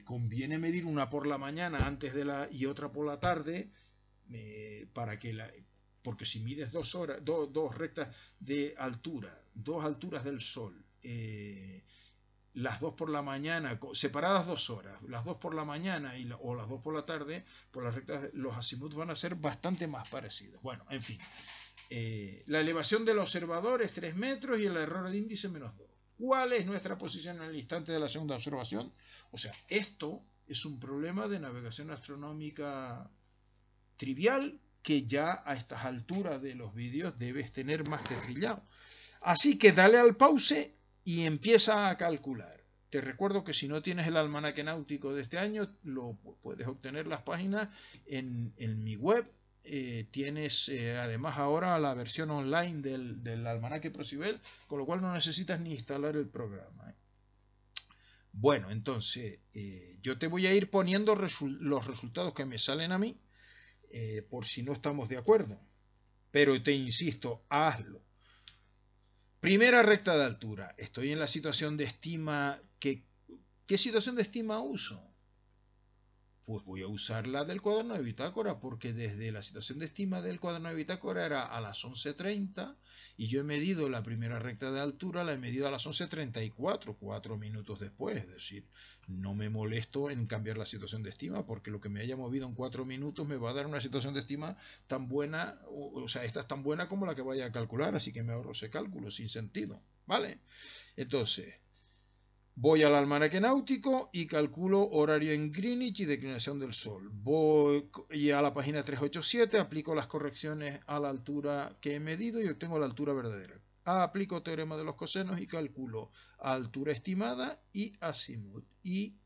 conviene medir una por la mañana antes y otra por la tarde, porque si mides 2 horas, dos rectas de altura, dos alturas del Sol, las dos por la mañana, separadas 2 horas, las dos por la mañana o las dos por la tarde, por las rectas, los azimuts van a ser bastante más parecidos. Bueno, en fin. La elevación del observador es 3 metros y el error de índice menos 2. ¿Cuál es nuestra posición en el instante de la segunda observación? O sea, esto es un problema de navegación astronómica trivial que ya a estas alturas de los vídeos debes tener más que trillado. Así que dale al pause y empieza a calcular. Te recuerdo que si no tienes el almanaque náutico de este año, lo puedes obtener las páginas en mi web. Tienes además ahora la versión online del almanaque Procibel, con lo cual no necesitas ni instalar el programa. Bueno, entonces yo te voy a ir poniendo los resultados que me salen a mí, por si no estamos de acuerdo, pero te insisto, hazlo. Primera recta de altura. Estoy en la situación de estima. ¿Qué situación de estima uso? Pues voy a usar la del cuaderno de bitácora, porque desde la situación de estima del cuaderno de bitácora era a las 11:30 y yo he medido la primera recta de altura, la he medido a las 11:34, 4 minutos después. Es decir, no me molesto en cambiar la situación de estima, porque lo que me haya movido en 4 minutos me va a dar una situación de estima tan buena, o sea, esta es tan buena como la que vaya a calcular, así que me ahorro ese cálculo sin sentido, ¿vale? Entonces, voy al almanaque náutico y calculo horario en Greenwich y declinación del Sol. Voy a la página 387, aplico las correcciones a la altura que he medido y obtengo la altura verdadera. Aplico teorema de los cosenos y calculo altura estimada y azimut y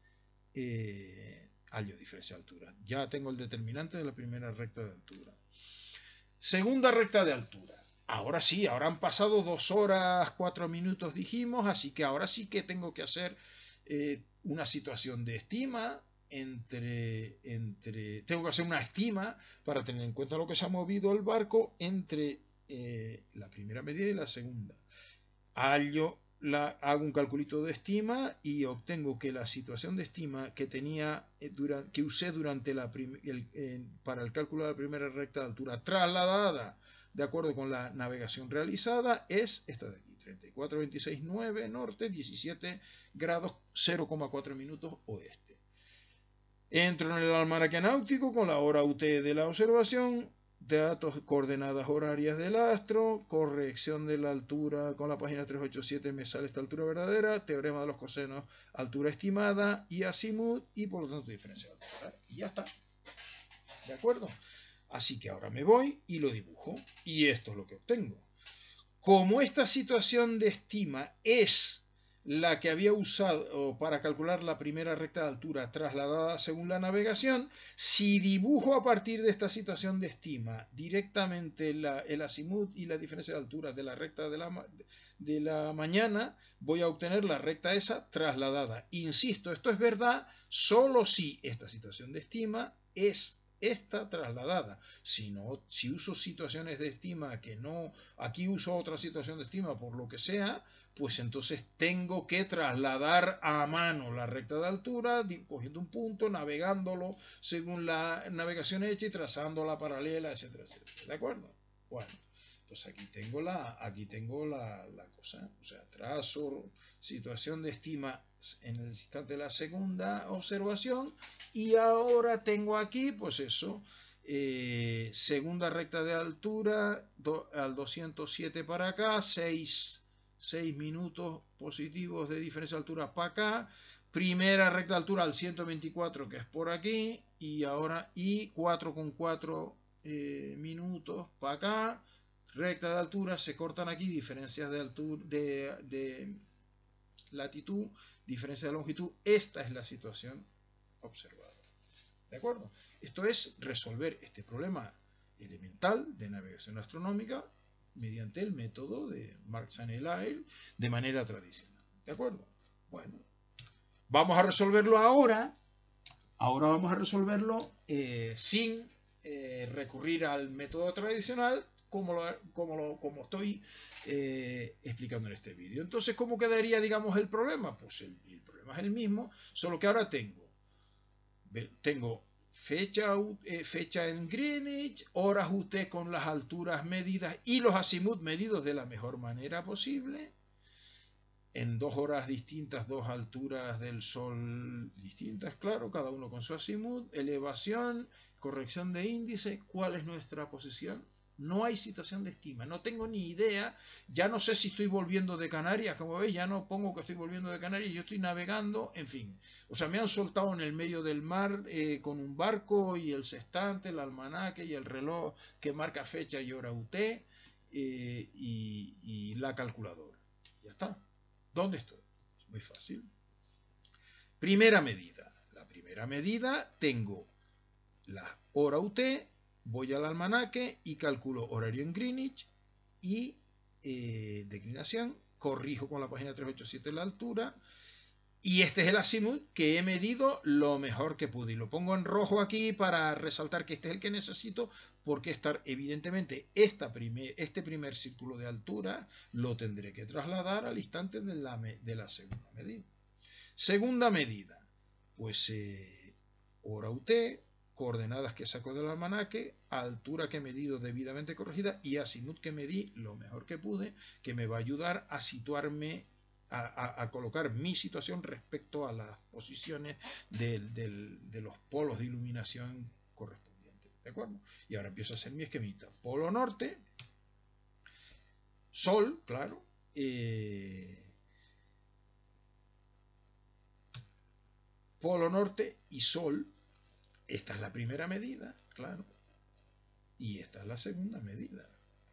hallo diferencia de altura. Ya tengo el determinante de la primera recta de altura. Segunda recta de altura. Ahora sí, ahora han pasado 2 horas 4 minutos dijimos, así que ahora sí que tengo que hacer una situación de estima tengo que hacer una estima para tener en cuenta lo que se ha movido el barco entre la primera medida y la segunda. Hago un calculito de estima y obtengo que la situación de estima que tenía que usé durante para el cálculo de la primera recta de altura trasladada de acuerdo con la navegación realizada es esta de aquí, 34,26,9 norte, 17 grados 0,4 minutos oeste. Entro en el almanaque náutico con la hora UT de la observación, datos, coordenadas horarias del astro, corrección de la altura con la página 387 me sale esta altura verdadera, teorema de los cosenos, altura estimada y azimut y por lo tanto diferencia de altura. Y ya está. ¿De acuerdo? Así que ahora me voy y lo dibujo. Y esto es lo que obtengo. Como esta situación de estima es la que había usado para calcular la primera recta de altura trasladada según la navegación, si dibujo a partir de esta situación de estima directamente el azimut y la diferencia de altura de la recta de la mañana, voy a obtener la recta esa trasladada. Insisto, esto es verdad solo si esta situación de estima es esta trasladada. Si uso situaciones de estima que no, aquí uso otra situación de estima por lo que sea, pues entonces tengo que trasladar a mano la recta de altura, cogiendo un punto, navegándolo según la navegación hecha y trazando la paralela, etcétera, etcétera. ¿De acuerdo? Bueno, pues aquí tengo la cosa, o sea, trazo situación de estima en el instante de la segunda observación y ahora tengo aquí, pues eso, segunda recta de altura al 207 para acá, 6 minutos positivos de diferencia de altura para acá, primera recta de altura al 124 que es por aquí y ahora 4,4 minutos para acá. Recta de altura, se cortan aquí diferencias de altura es latitud, diferencia de longitud, esta es la situación observada. ¿De acuerdo? Esto es resolver este problema elemental de navegación astronómica mediante el método de Marx-Lyell de manera tradicional. ¿De acuerdo? Bueno, vamos a resolverlo ahora. Ahora vamos a resolverlo sin recurrir al método tradicional como estoy explicando en este vídeo. Entonces, ¿cómo quedaría, digamos, el problema? Pues el problema es el mismo, solo que ahora tengo fecha en Greenwich, horas UT con las alturas medidas y los azimut medidos de la mejor manera posible, en 2 horas distintas, 2 alturas del Sol distintas, claro, cada uno con su azimut, elevación, corrección de índice. ¿Cuál es nuestra posición? No hay situación de estima, no tengo ni idea, ya no sé si estoy volviendo de Canarias, como veis, ya no pongo que estoy volviendo de Canarias, yo estoy navegando, en fin. O sea, me han soltado en el medio del mar con un barco y el sextante, el almanaque y el reloj que marca fecha y hora UT y la calculadora. Ya está. ¿Dónde estoy? Es muy fácil. Primera medida. La primera medida, tengo la hora UT, voy al almanaque y calculo horario en Greenwich y declinación, corrijo con la página 387 la altura, y este es el azimut que he medido lo mejor que pude. Y lo pongo en rojo aquí para resaltar que este es el que necesito, porque evidentemente este primer círculo de altura lo tendré que trasladar al instante de la segunda medida. Segunda medida, pues hora UT, coordenadas que saco del almanaque, altura que he medido debidamente corregida y azimut que medí lo mejor que pude, que me va a ayudar a situarme, a colocar mi situación respecto a las posiciones de los polos de iluminación correspondientes. ¿De acuerdo? Y ahora empiezo a hacer mi esquemita. Polo norte, Sol, claro, Polo norte y Sol. Esta es la primera medida, claro, y esta es la segunda medida,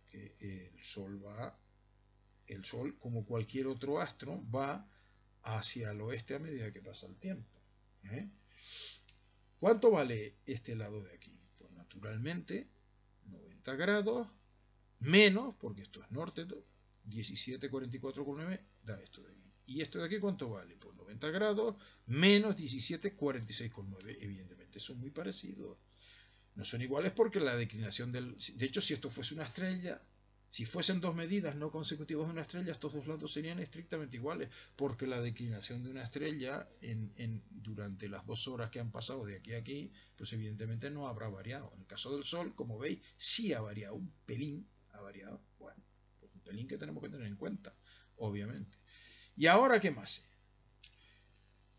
que el Sol, como cualquier otro astro, va hacia el oeste a medida que pasa el tiempo. ¿Cuánto vale este lado de aquí? Pues naturalmente 90 grados menos, porque esto es norte, 17,44,9 da esto de aquí. ¿Y esto de aquí cuánto vale? Pues 90 grados menos 17,46,9. Evidentemente son muy parecidos. No son iguales porque la declinación de hecho, si esto fuese una estrella, si fuesen 2 medidas no consecutivas de una estrella, estos dos lados serían estrictamente iguales, porque la declinación de una estrella durante las 2 horas que han pasado de aquí a aquí, pues evidentemente no habrá variado. En el caso del Sol, como veis, sí ha variado, un pelín ha variado. Bueno, pues un pelín que tenemos que tener en cuenta, obviamente. ¿Y ahora qué más sé?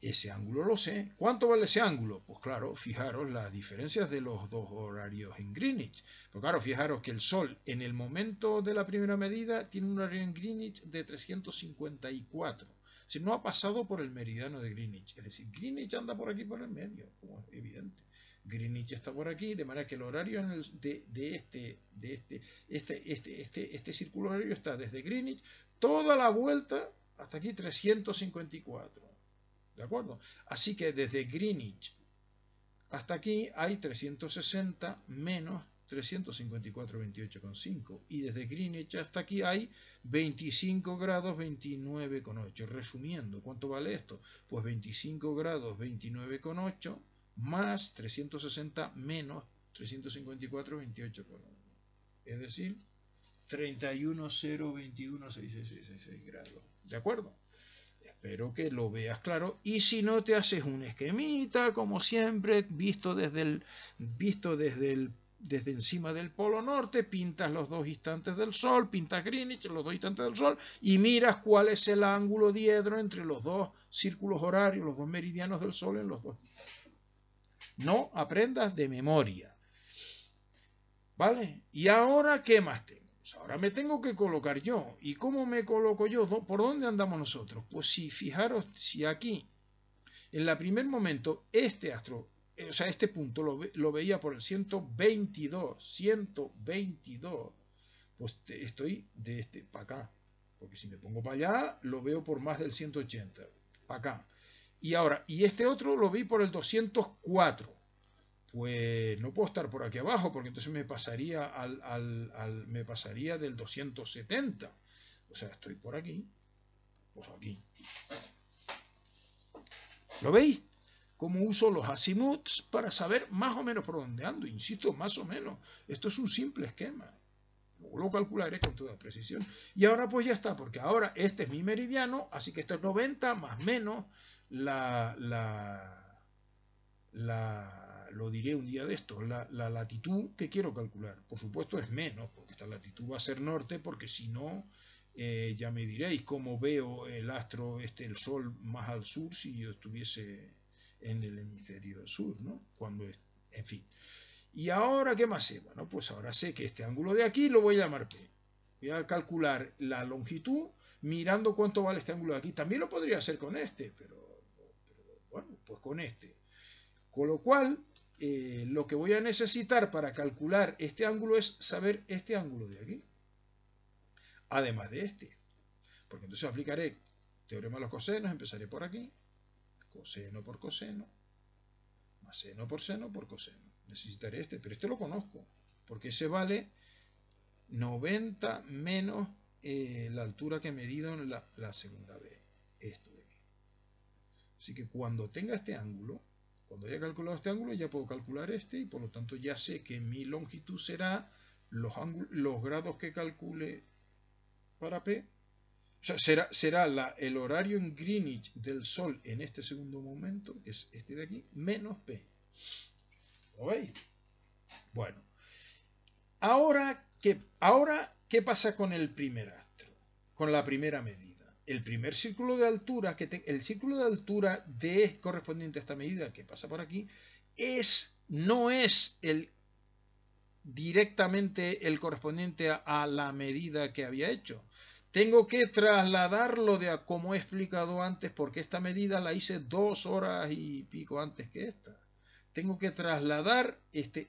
Ese ángulo lo sé. ¿Cuánto vale ese ángulo? Pues claro, fijaros las diferencias de los dos horarios en Greenwich. Pues claro, fijaros que el Sol en el momento de la primera medida tiene un horario en Greenwich de 354. Si no ha pasado por el meridiano de Greenwich. Es decir, Greenwich anda por aquí por el medio, como es evidente. Greenwich está por aquí, de manera que el horario de este círculo horario está desde Greenwich toda la vuelta hasta aquí 354. ¿De acuerdo? Así que desde Greenwich hasta aquí hay 360 menos 354,28,5. Y desde Greenwich hasta aquí hay 25 grados 29,8. Resumiendo, ¿cuánto vale esto? Pues 25 grados 29,8 más 360 menos 354,28,1. Es decir, 31,021,6666 grados. ¿De acuerdo? Espero que lo veas claro. Y si no, te haces un esquemita, como siempre, visto desde encima del polo norte, pintas los 2 instantes del Sol, pintas Greenwich, los 2 instantes del Sol, y miras cuál es el ángulo diedro entre los 2 círculos horarios, los 2 meridianos del Sol en los 2. No aprendas de memoria. ¿Vale? ¿Y ahora qué más tengo? Pues ahora me tengo que colocar yo. ¿Y cómo me coloco yo? ¿Por dónde andamos nosotros? Pues si fijaros, si aquí, en el primer momento, este astro, o sea, este punto lo veía por el 122, pues estoy de este para acá. Porque si me pongo para allá, lo veo por más del 180. Para acá. Y ahora, y este otro lo vi por el 204. Pues no puedo estar por aquí abajo, porque entonces me pasaría me pasaría del 270. O sea, estoy por aquí. Pues aquí. ¿Lo veis? Cómo uso los azimuths para saber más o menos por dónde ando. Insisto, más o menos. Esto es un simple esquema. Luego lo calcularé con toda precisión. Y ahora pues ya está, porque ahora este es mi meridiano, así que esto es 90 más menos lo diré un día de estos, la latitud que quiero calcular. Por supuesto es menos, porque esta latitud va a ser norte, porque si no, ya me diréis cómo veo el astro, el Sol más al sur si yo estuviese en el hemisferio sur, ¿no? En fin. Y ahora, ¿qué más sé? Bueno, pues ahora sé que este ángulo de aquí lo voy a llamar P. Voy a calcular la longitud mirando cuánto vale este ángulo de aquí. También lo podría hacer con este, pero bueno, pues con este. Con lo cual, lo que voy a necesitar para calcular este ángulo es saber este ángulo de aquí. Además de este. Porque entonces aplicaré teorema de los cosenos, empezaré por aquí. Coseno por coseno. Más seno por seno por coseno. Necesitaré este, pero este lo conozco. Porque ese vale 90 menos la altura que he medido en la segunda vez. Esto de aquí. Así que cuando tenga este ángulo, cuando haya calculado este ángulo, ya puedo calcular este y por lo tanto ya sé que mi longitud será los grados que calcule para P. O sea, será el horario en Greenwich del Sol en este segundo momento, que es este de aquí, menos P. ¿Lo veis? Bueno. Ahora, ¿qué pasa con el primer astro? Con la primera medida. El primer círculo de altura, el círculo de altura correspondiente a esta medida que pasa por aquí, no es directamente el correspondiente a la medida que había hecho. Tengo que trasladarlo como he explicado antes, porque esta medida la hice 2 horas y pico antes que esta. Tengo que trasladar, este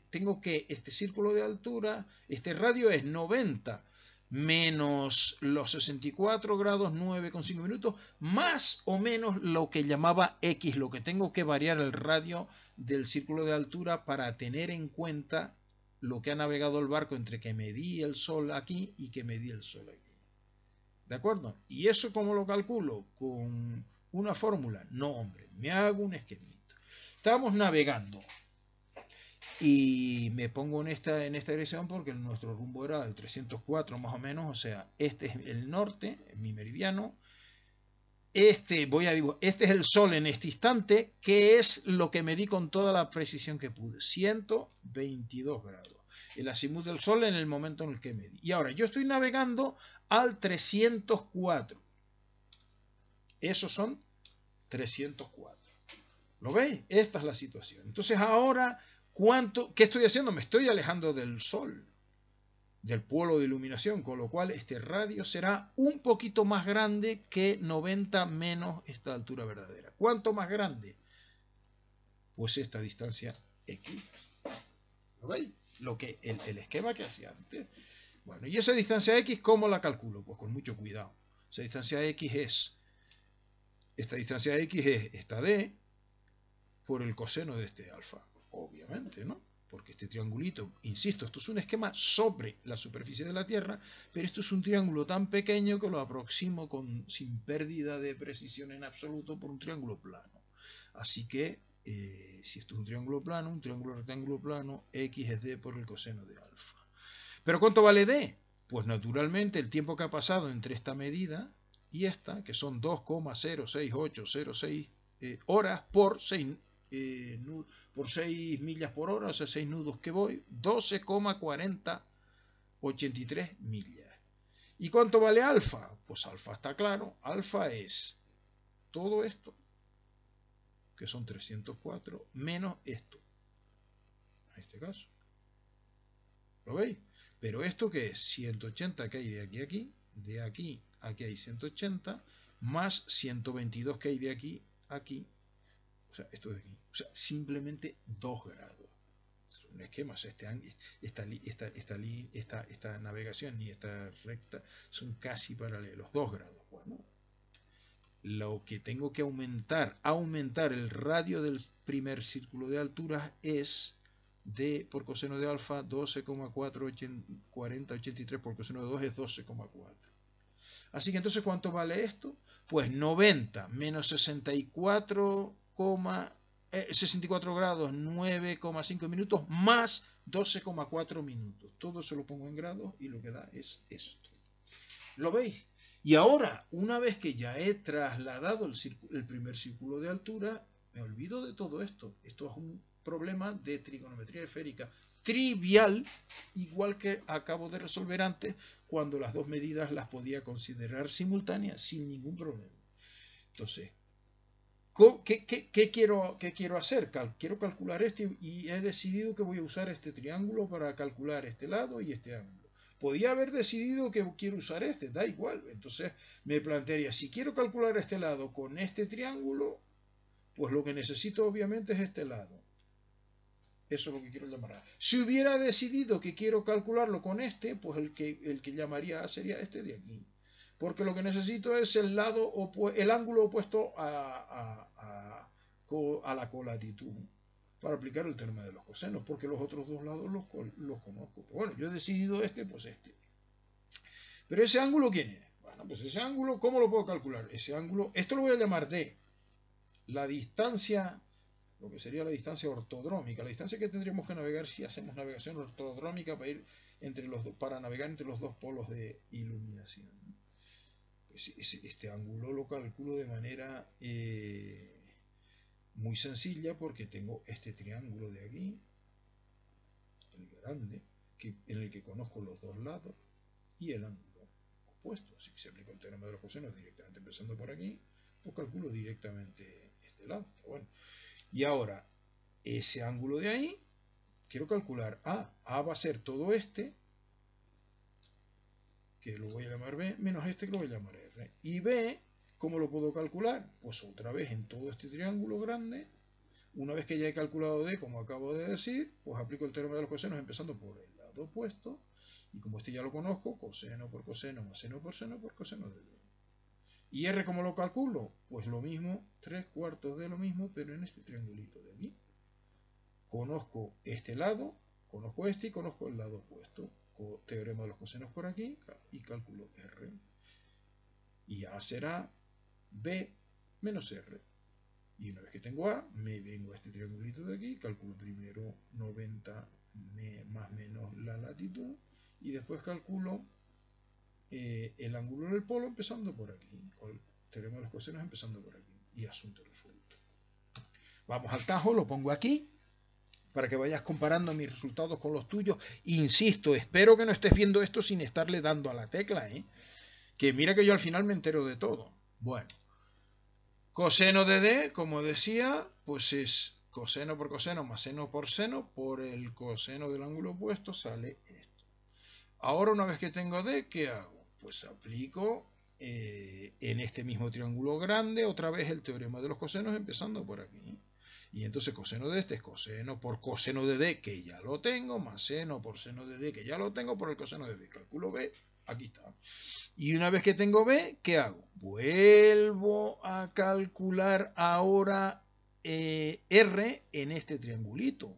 círculo de altura, este radio es 90 menos los 64 grados 9,5 minutos, más o menos lo que llamaba X, lo que tengo que variar el radio del círculo de altura para tener en cuenta lo que ha navegado el barco entre que medí el Sol aquí y que medí el Sol aquí. ¿De acuerdo? ¿Y eso cómo lo calculo? ¿Con una fórmula? No, hombre, me hago un esquemita. Estamos navegando y me pongo en esta dirección porque nuestro rumbo era el 304 más o menos, o sea, este es el norte, mi meridiano. Este es el Sol en este instante, que es lo que medí con toda la precisión que pude, 122 grados. El azimut del Sol en el momento en el que medí. Y ahora yo estoy navegando al 304. Esos son 304. ¿Lo veis? Esta es la situación. Entonces ahora, ¿qué estoy haciendo? Me estoy alejando del Sol, del polo de iluminación, con lo cual este radio será un poquito más grande que 90 menos esta altura verdadera. ¿Cuánto más grande? Pues esta distancia X. ¿Lo veis? El esquema que hacía antes. Bueno, y esa distancia X, ¿cómo la calculo? Pues con mucho cuidado. Esa distancia X es esta D por el coseno de este alfa, obviamente, ¿no? Porque este triangulito, insisto, esto es un esquema sobre la superficie de la Tierra, pero esto es un triángulo tan pequeño que lo aproximo sin pérdida de precisión en absoluto por un triángulo plano. Así que, si esto es un triángulo plano, un triángulo rectángulo plano, X es D por el coseno de alfa. ¿Pero cuánto vale D? Pues naturalmente el tiempo que ha pasado entre esta medida y esta, que son 2,06806 horas por 6 millas por hora, o sea, 6 nudos que voy, 12,4083 millas. ¿Y cuánto vale alfa? Pues alfa está claro, alfa es todo esto, que son 304, menos esto, en este caso. ¿Lo veis? Pero esto que es 180 que hay de aquí a aquí, de aquí a aquí hay 180, más 122 que hay de aquí a aquí, o sea, esto de aquí. O sea, simplemente 2 grados. no es que más esta navegación y esta recta son casi paralelos, 2 grados. Bueno, lo que tengo que aumentar el radio del primer círculo de alturas es d por coseno de alfa 12,44083 por coseno de 2 es 12,4. Así que entonces, ¿cuánto vale esto? Pues 90 menos 64 grados, 9,5 minutos, más 12,4 minutos. Todo eso lo pongo en grados y lo que da es esto. ¿Lo veis? Y ahora, una vez que ya he trasladado el primer círculo de altura, me olvido de todo esto. Esto es un problema de trigonometría esférica trivial, igual que acabo de resolver antes, cuando las dos medidas las podía considerar simultáneas sin ningún problema. Entonces, ¿qué quiero hacer? Quiero calcular este y he decidido que voy a usar este triángulo para calcular este lado y este ángulo. Podía haber decidido que quiero usar este, da igual. Entonces me plantearía, si quiero calcular este lado con este triángulo, pues lo que necesito obviamente es este lado. Eso es lo que quiero llamar A. Si hubiera decidido que quiero calcularlo con este, pues el que llamaría A sería este de aquí. Porque lo que necesito es el ángulo opuesto a la colatitud para aplicar el teorema de los cosenos, porque los otros dos lados los conozco. Pero bueno, yo he decidido este, pues este. Pero ese ángulo, ¿quién es? Bueno, pues ese ángulo, ¿cómo lo puedo calcular? Ese ángulo, esto lo voy a llamar D. La distancia, lo que sería la distancia ortodrómica, la distancia que tendríamos que navegar si hacemos navegación ortodrómica para navegar entre los dos polos de iluminación. Pues este ángulo lo calculo de manera muy sencilla, porque tengo este triángulo de aquí, el grande, en el que conozco los dos lados, y el ángulo opuesto. Así que si aplico el teorema de los cosenos directamente empezando por aquí, pues calculo directamente este lado. Pero bueno. Y ahora, ese ángulo de ahí, quiero calcular A. A va a ser todo este, que lo voy a llamar B, menos este que lo voy a llamar R. Y B, ¿cómo lo puedo calcular? Pues otra vez en todo este triángulo grande. Una vez que ya he calculado D, como acabo de decir, pues aplico el teorema de los cosenos empezando por el lado opuesto. Y como este ya lo conozco, coseno por coseno más seno por coseno de D. ¿Y R cómo lo calculo? Pues lo mismo, 3/4 de lo mismo, pero en este triangulito de aquí. Conozco este lado, conozco este y conozco el lado opuesto. Teorema de los cosenos por aquí y cálculo R. Y A será B menos R. Y una vez que tengo A, me vengo a este triangulito de aquí, calculo primero 90 más menos la latitud y después calculo el ángulo del polo empezando por aquí, con el teorema de los cosenos empezando por aquí, y asunto resuelto. Vamos al tajo, lo pongo aquí para que vayas comparando mis resultados con los tuyos. Insisto, espero que no estés viendo esto sin estarle dando a la tecla, que mira que yo al final me entero de todo. Bueno, coseno de D, como decía, pues es coseno por coseno más seno por el coseno del ángulo opuesto sale esto. Ahora, una vez que tengo D, ¿qué hago? Pues aplico en este mismo triángulo grande otra vez el teorema de los cosenos empezando por aquí. Y entonces coseno de este es coseno por coseno de D, que ya lo tengo, más seno por seno de D, que ya lo tengo, por el coseno de B. Calculo B, aquí está. Y una vez que tengo B, ¿qué hago? Vuelvo a calcular ahora R en este triangulito.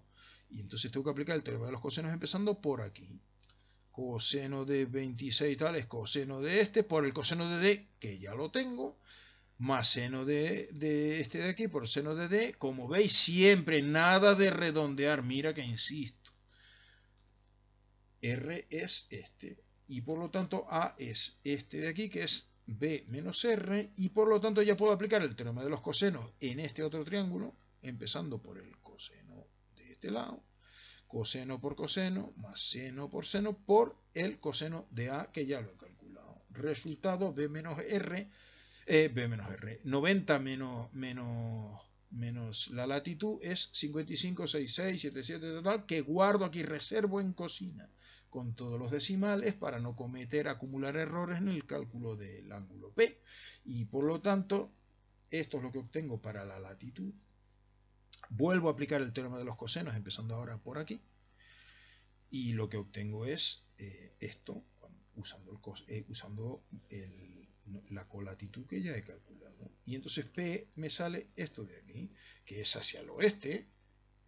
Y entonces tengo que aplicar el teorema de los cosenos empezando por aquí. Coseno de 26 tal es coseno de este por el coseno de D, que ya lo tengo, más seno de este de aquí por seno de D. Como veis, siempre nada de redondear, mira que insisto. R es este, y por lo tanto A es este de aquí, que es B menos R, y por lo tanto ya puedo aplicar el teorema de los cosenos en este otro triángulo, empezando por el coseno de este lado. Coseno por coseno más seno por el coseno de A, que ya lo he calculado. Resultado B menos R, 90 menos la latitud es 55,6677 total, que guardo aquí, reservo en cocina con todos los decimales para no acumular errores en el cálculo del ángulo P. Y por lo tanto, esto es lo que obtengo para la latitud. Vuelvo a aplicar el teorema de los cosenos, empezando ahora por aquí. y lo que obtengo es esto usando, la colatitud que ya he calculado. Y entonces P me sale esto de aquí, que es hacia el oeste.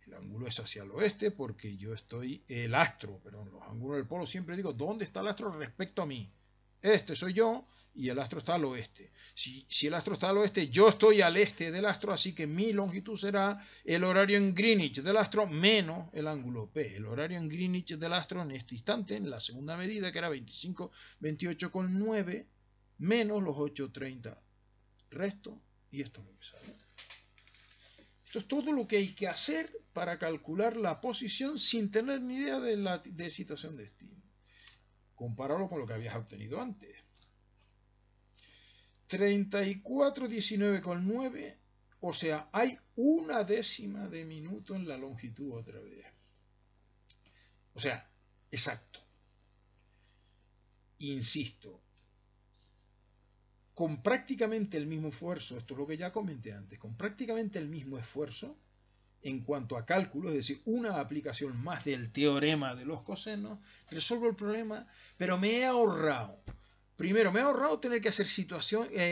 El ángulo es hacia el oeste porque yo estoy, el astro, perdón, los ángulos del polo siempre digo, ¿dónde está el astro respecto a mí? Este soy yo y el astro está al oeste. Si el astro está al oeste, yo estoy al este del astro, así que mi longitud será el horario en Greenwich del astro menos el ángulo P. El horario en Greenwich del astro en este instante, en la segunda medida, que era 28,9, menos los 8,30 resto, y esto es lo que sale. Esto es todo lo que hay que hacer para calcular la posición sin tener ni idea de situación de estima. Compáralo con lo que habías obtenido antes. 34,19,9, o sea, hay 1/10 de minuto en la longitud otra vez. O sea, exacto. Insisto, con prácticamente el mismo esfuerzo, esto es lo que ya comenté antes, con prácticamente el mismo esfuerzo en cuanto a cálculo, es decir, una aplicación más del teorema de los cosenos, resuelvo el problema, pero me he ahorrado, primero me he ahorrado tener que hacer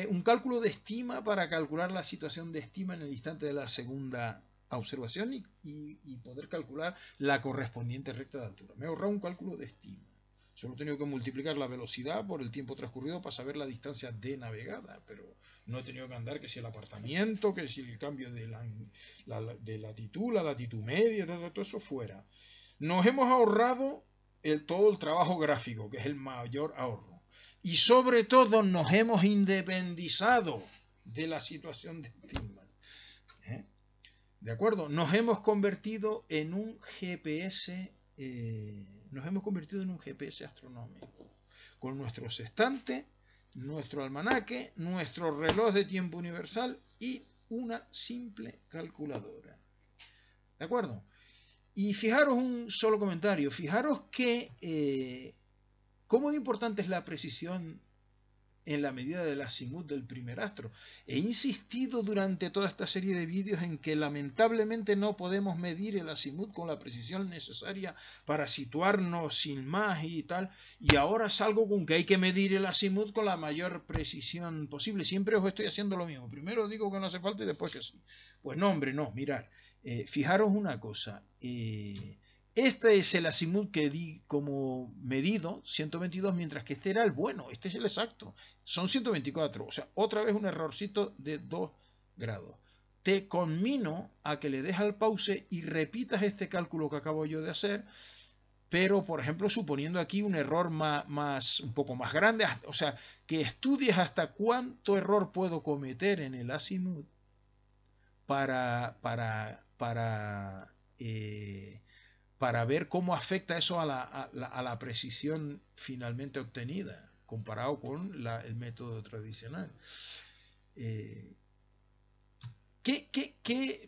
un cálculo de estima para calcular la situación de estima en el instante de la segunda observación y poder calcular la correspondiente recta de altura. Me he ahorrado un cálculo de estima. Solo he tenido que multiplicar la velocidad por el tiempo transcurrido para saber la distancia de navegada, pero no he tenido que andar que si el apartamiento, que si el cambio de latitud, la latitud media, todo eso fuera. Nos hemos ahorrado todo el trabajo gráfico, que es el mayor ahorro. Y sobre todo nos hemos independizado de la situación de estima. ¿De acuerdo? Nos hemos convertido en un GPS astronómico, con nuestro sextante, nuestro almanaque, nuestro reloj de tiempo universal y una simple calculadora. ¿De acuerdo? Y fijaros un solo comentario, fijaros que cómo de importante es la precisión en la medida del azimut del primer astro. He insistido durante toda esta serie de vídeos en que lamentablemente no podemos medir el azimut con la precisión necesaria para situarnos sin más y tal, y ahora salgo con que hay que medir el azimut con la mayor precisión posible. Siempre os estoy haciendo lo mismo, primero digo que no hace falta y después que sí. Pues no, hombre, no, mirad, fijaros una cosa, este es el azimut que di como medido, 122, mientras que este era el bueno, este es el exacto. Son 124, o sea, otra vez un errorcito de 2 grados. Te conmino a que le des al pause y repitas este cálculo que acabo yo de hacer, pero, por ejemplo, suponiendo aquí un error un poco más grande, o sea, que estudies hasta cuánto error puedo cometer en el azimut para ver cómo afecta eso a la precisión finalmente obtenida, comparado con el método tradicional.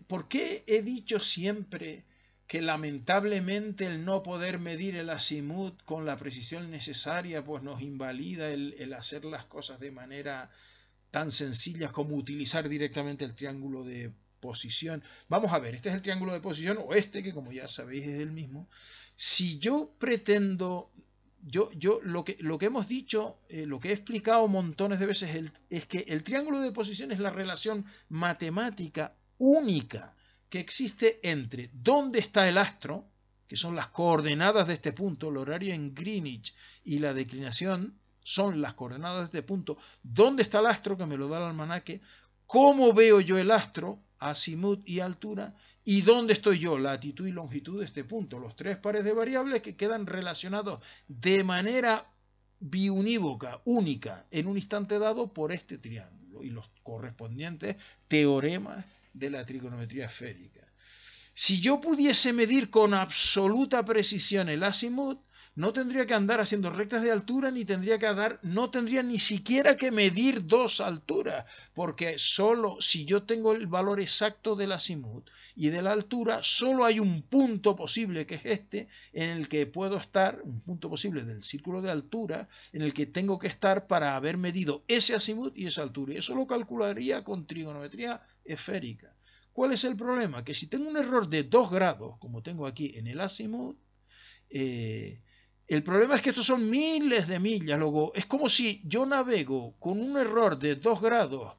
¿Por qué he dicho siempre que lamentablemente el no poder medir el azimut con la precisión necesaria pues nos invalida el hacer las cosas de manera tan sencilla como utilizar directamente el triángulo de posición? Vamos a ver, este es el triángulo de posición, o este, que como ya sabéis es el mismo. Si yo pretendo, lo que hemos dicho, lo que he explicado montones de veces es que el triángulo de posición es la relación matemática única que existe entre dónde está el astro, que son las coordenadas de este punto, el horario en Greenwich y la declinación son las coordenadas de este punto, dónde está el astro, que me lo da el almanaque, cómo veo yo el astro, azimut y altura, y dónde estoy yo, latitud y longitud de este punto, los 3 pares de variables que quedan relacionados de manera biunívoca, única, en un instante dado por este triángulo y los correspondientes teoremas de la trigonometría esférica. Si yo pudiese medir con absoluta precisión el azimut, no tendría que andar haciendo rectas de altura, no tendría ni siquiera que medir 2 alturas, porque solo si yo tengo el valor exacto del azimut y de la altura, solo hay un punto posible, que es este, en el que puedo estar, un punto posible del círculo de altura, en el que tengo que estar para haber medido ese azimut y esa altura, y eso lo calcularía con trigonometría esférica. ¿Cuál es el problema? Que si tengo un error de 2 grados, como tengo aquí en el azimut, El problema es que estos son miles de millas. Luego, es como si yo navego con un error de 2 grados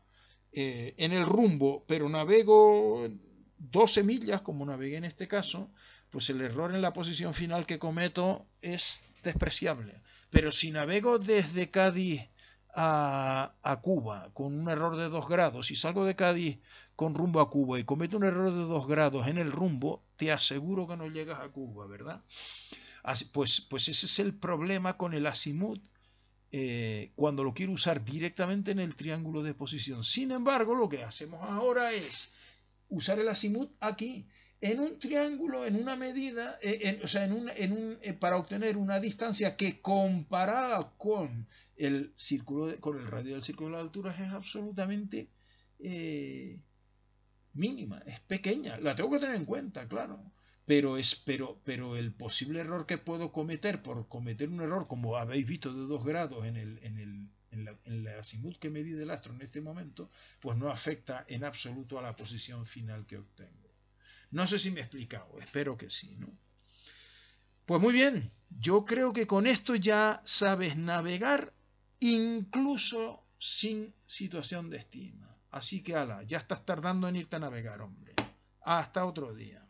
en el rumbo, pero navego 12 millas, como navegué en este caso, pues el error en la posición final que cometo es despreciable. Pero si navego desde Cádiz a Cuba con un error de 2 grados y salgo de Cádiz con rumbo a Cuba y cometo un error de 2 grados en el rumbo, te aseguro que no llegas a Cuba, ¿verdad? Pues ese es el problema con el azimut cuando lo quiero usar directamente en el triángulo de posición. Sin embargo, lo que hacemos ahora es usar el azimut aquí, en un triángulo, en una medida, o sea, para obtener una distancia que comparada con el círculo, con el radio del círculo de las alturas es absolutamente mínima, es pequeña. La tengo que tener en cuenta, claro. Pero el posible error que puedo cometer por cometer un error, como habéis visto, de 2 grados en la azimut que medí del astro en este momento, pues no afecta en absoluto a la posición final que obtengo. No sé si me he explicado, espero que sí, ¿no? Pues muy bien, yo creo que con esto ya sabes navegar incluso sin situación de estima. Así que ala, ya estás tardando en irte a navegar, hombre. Hasta otro día.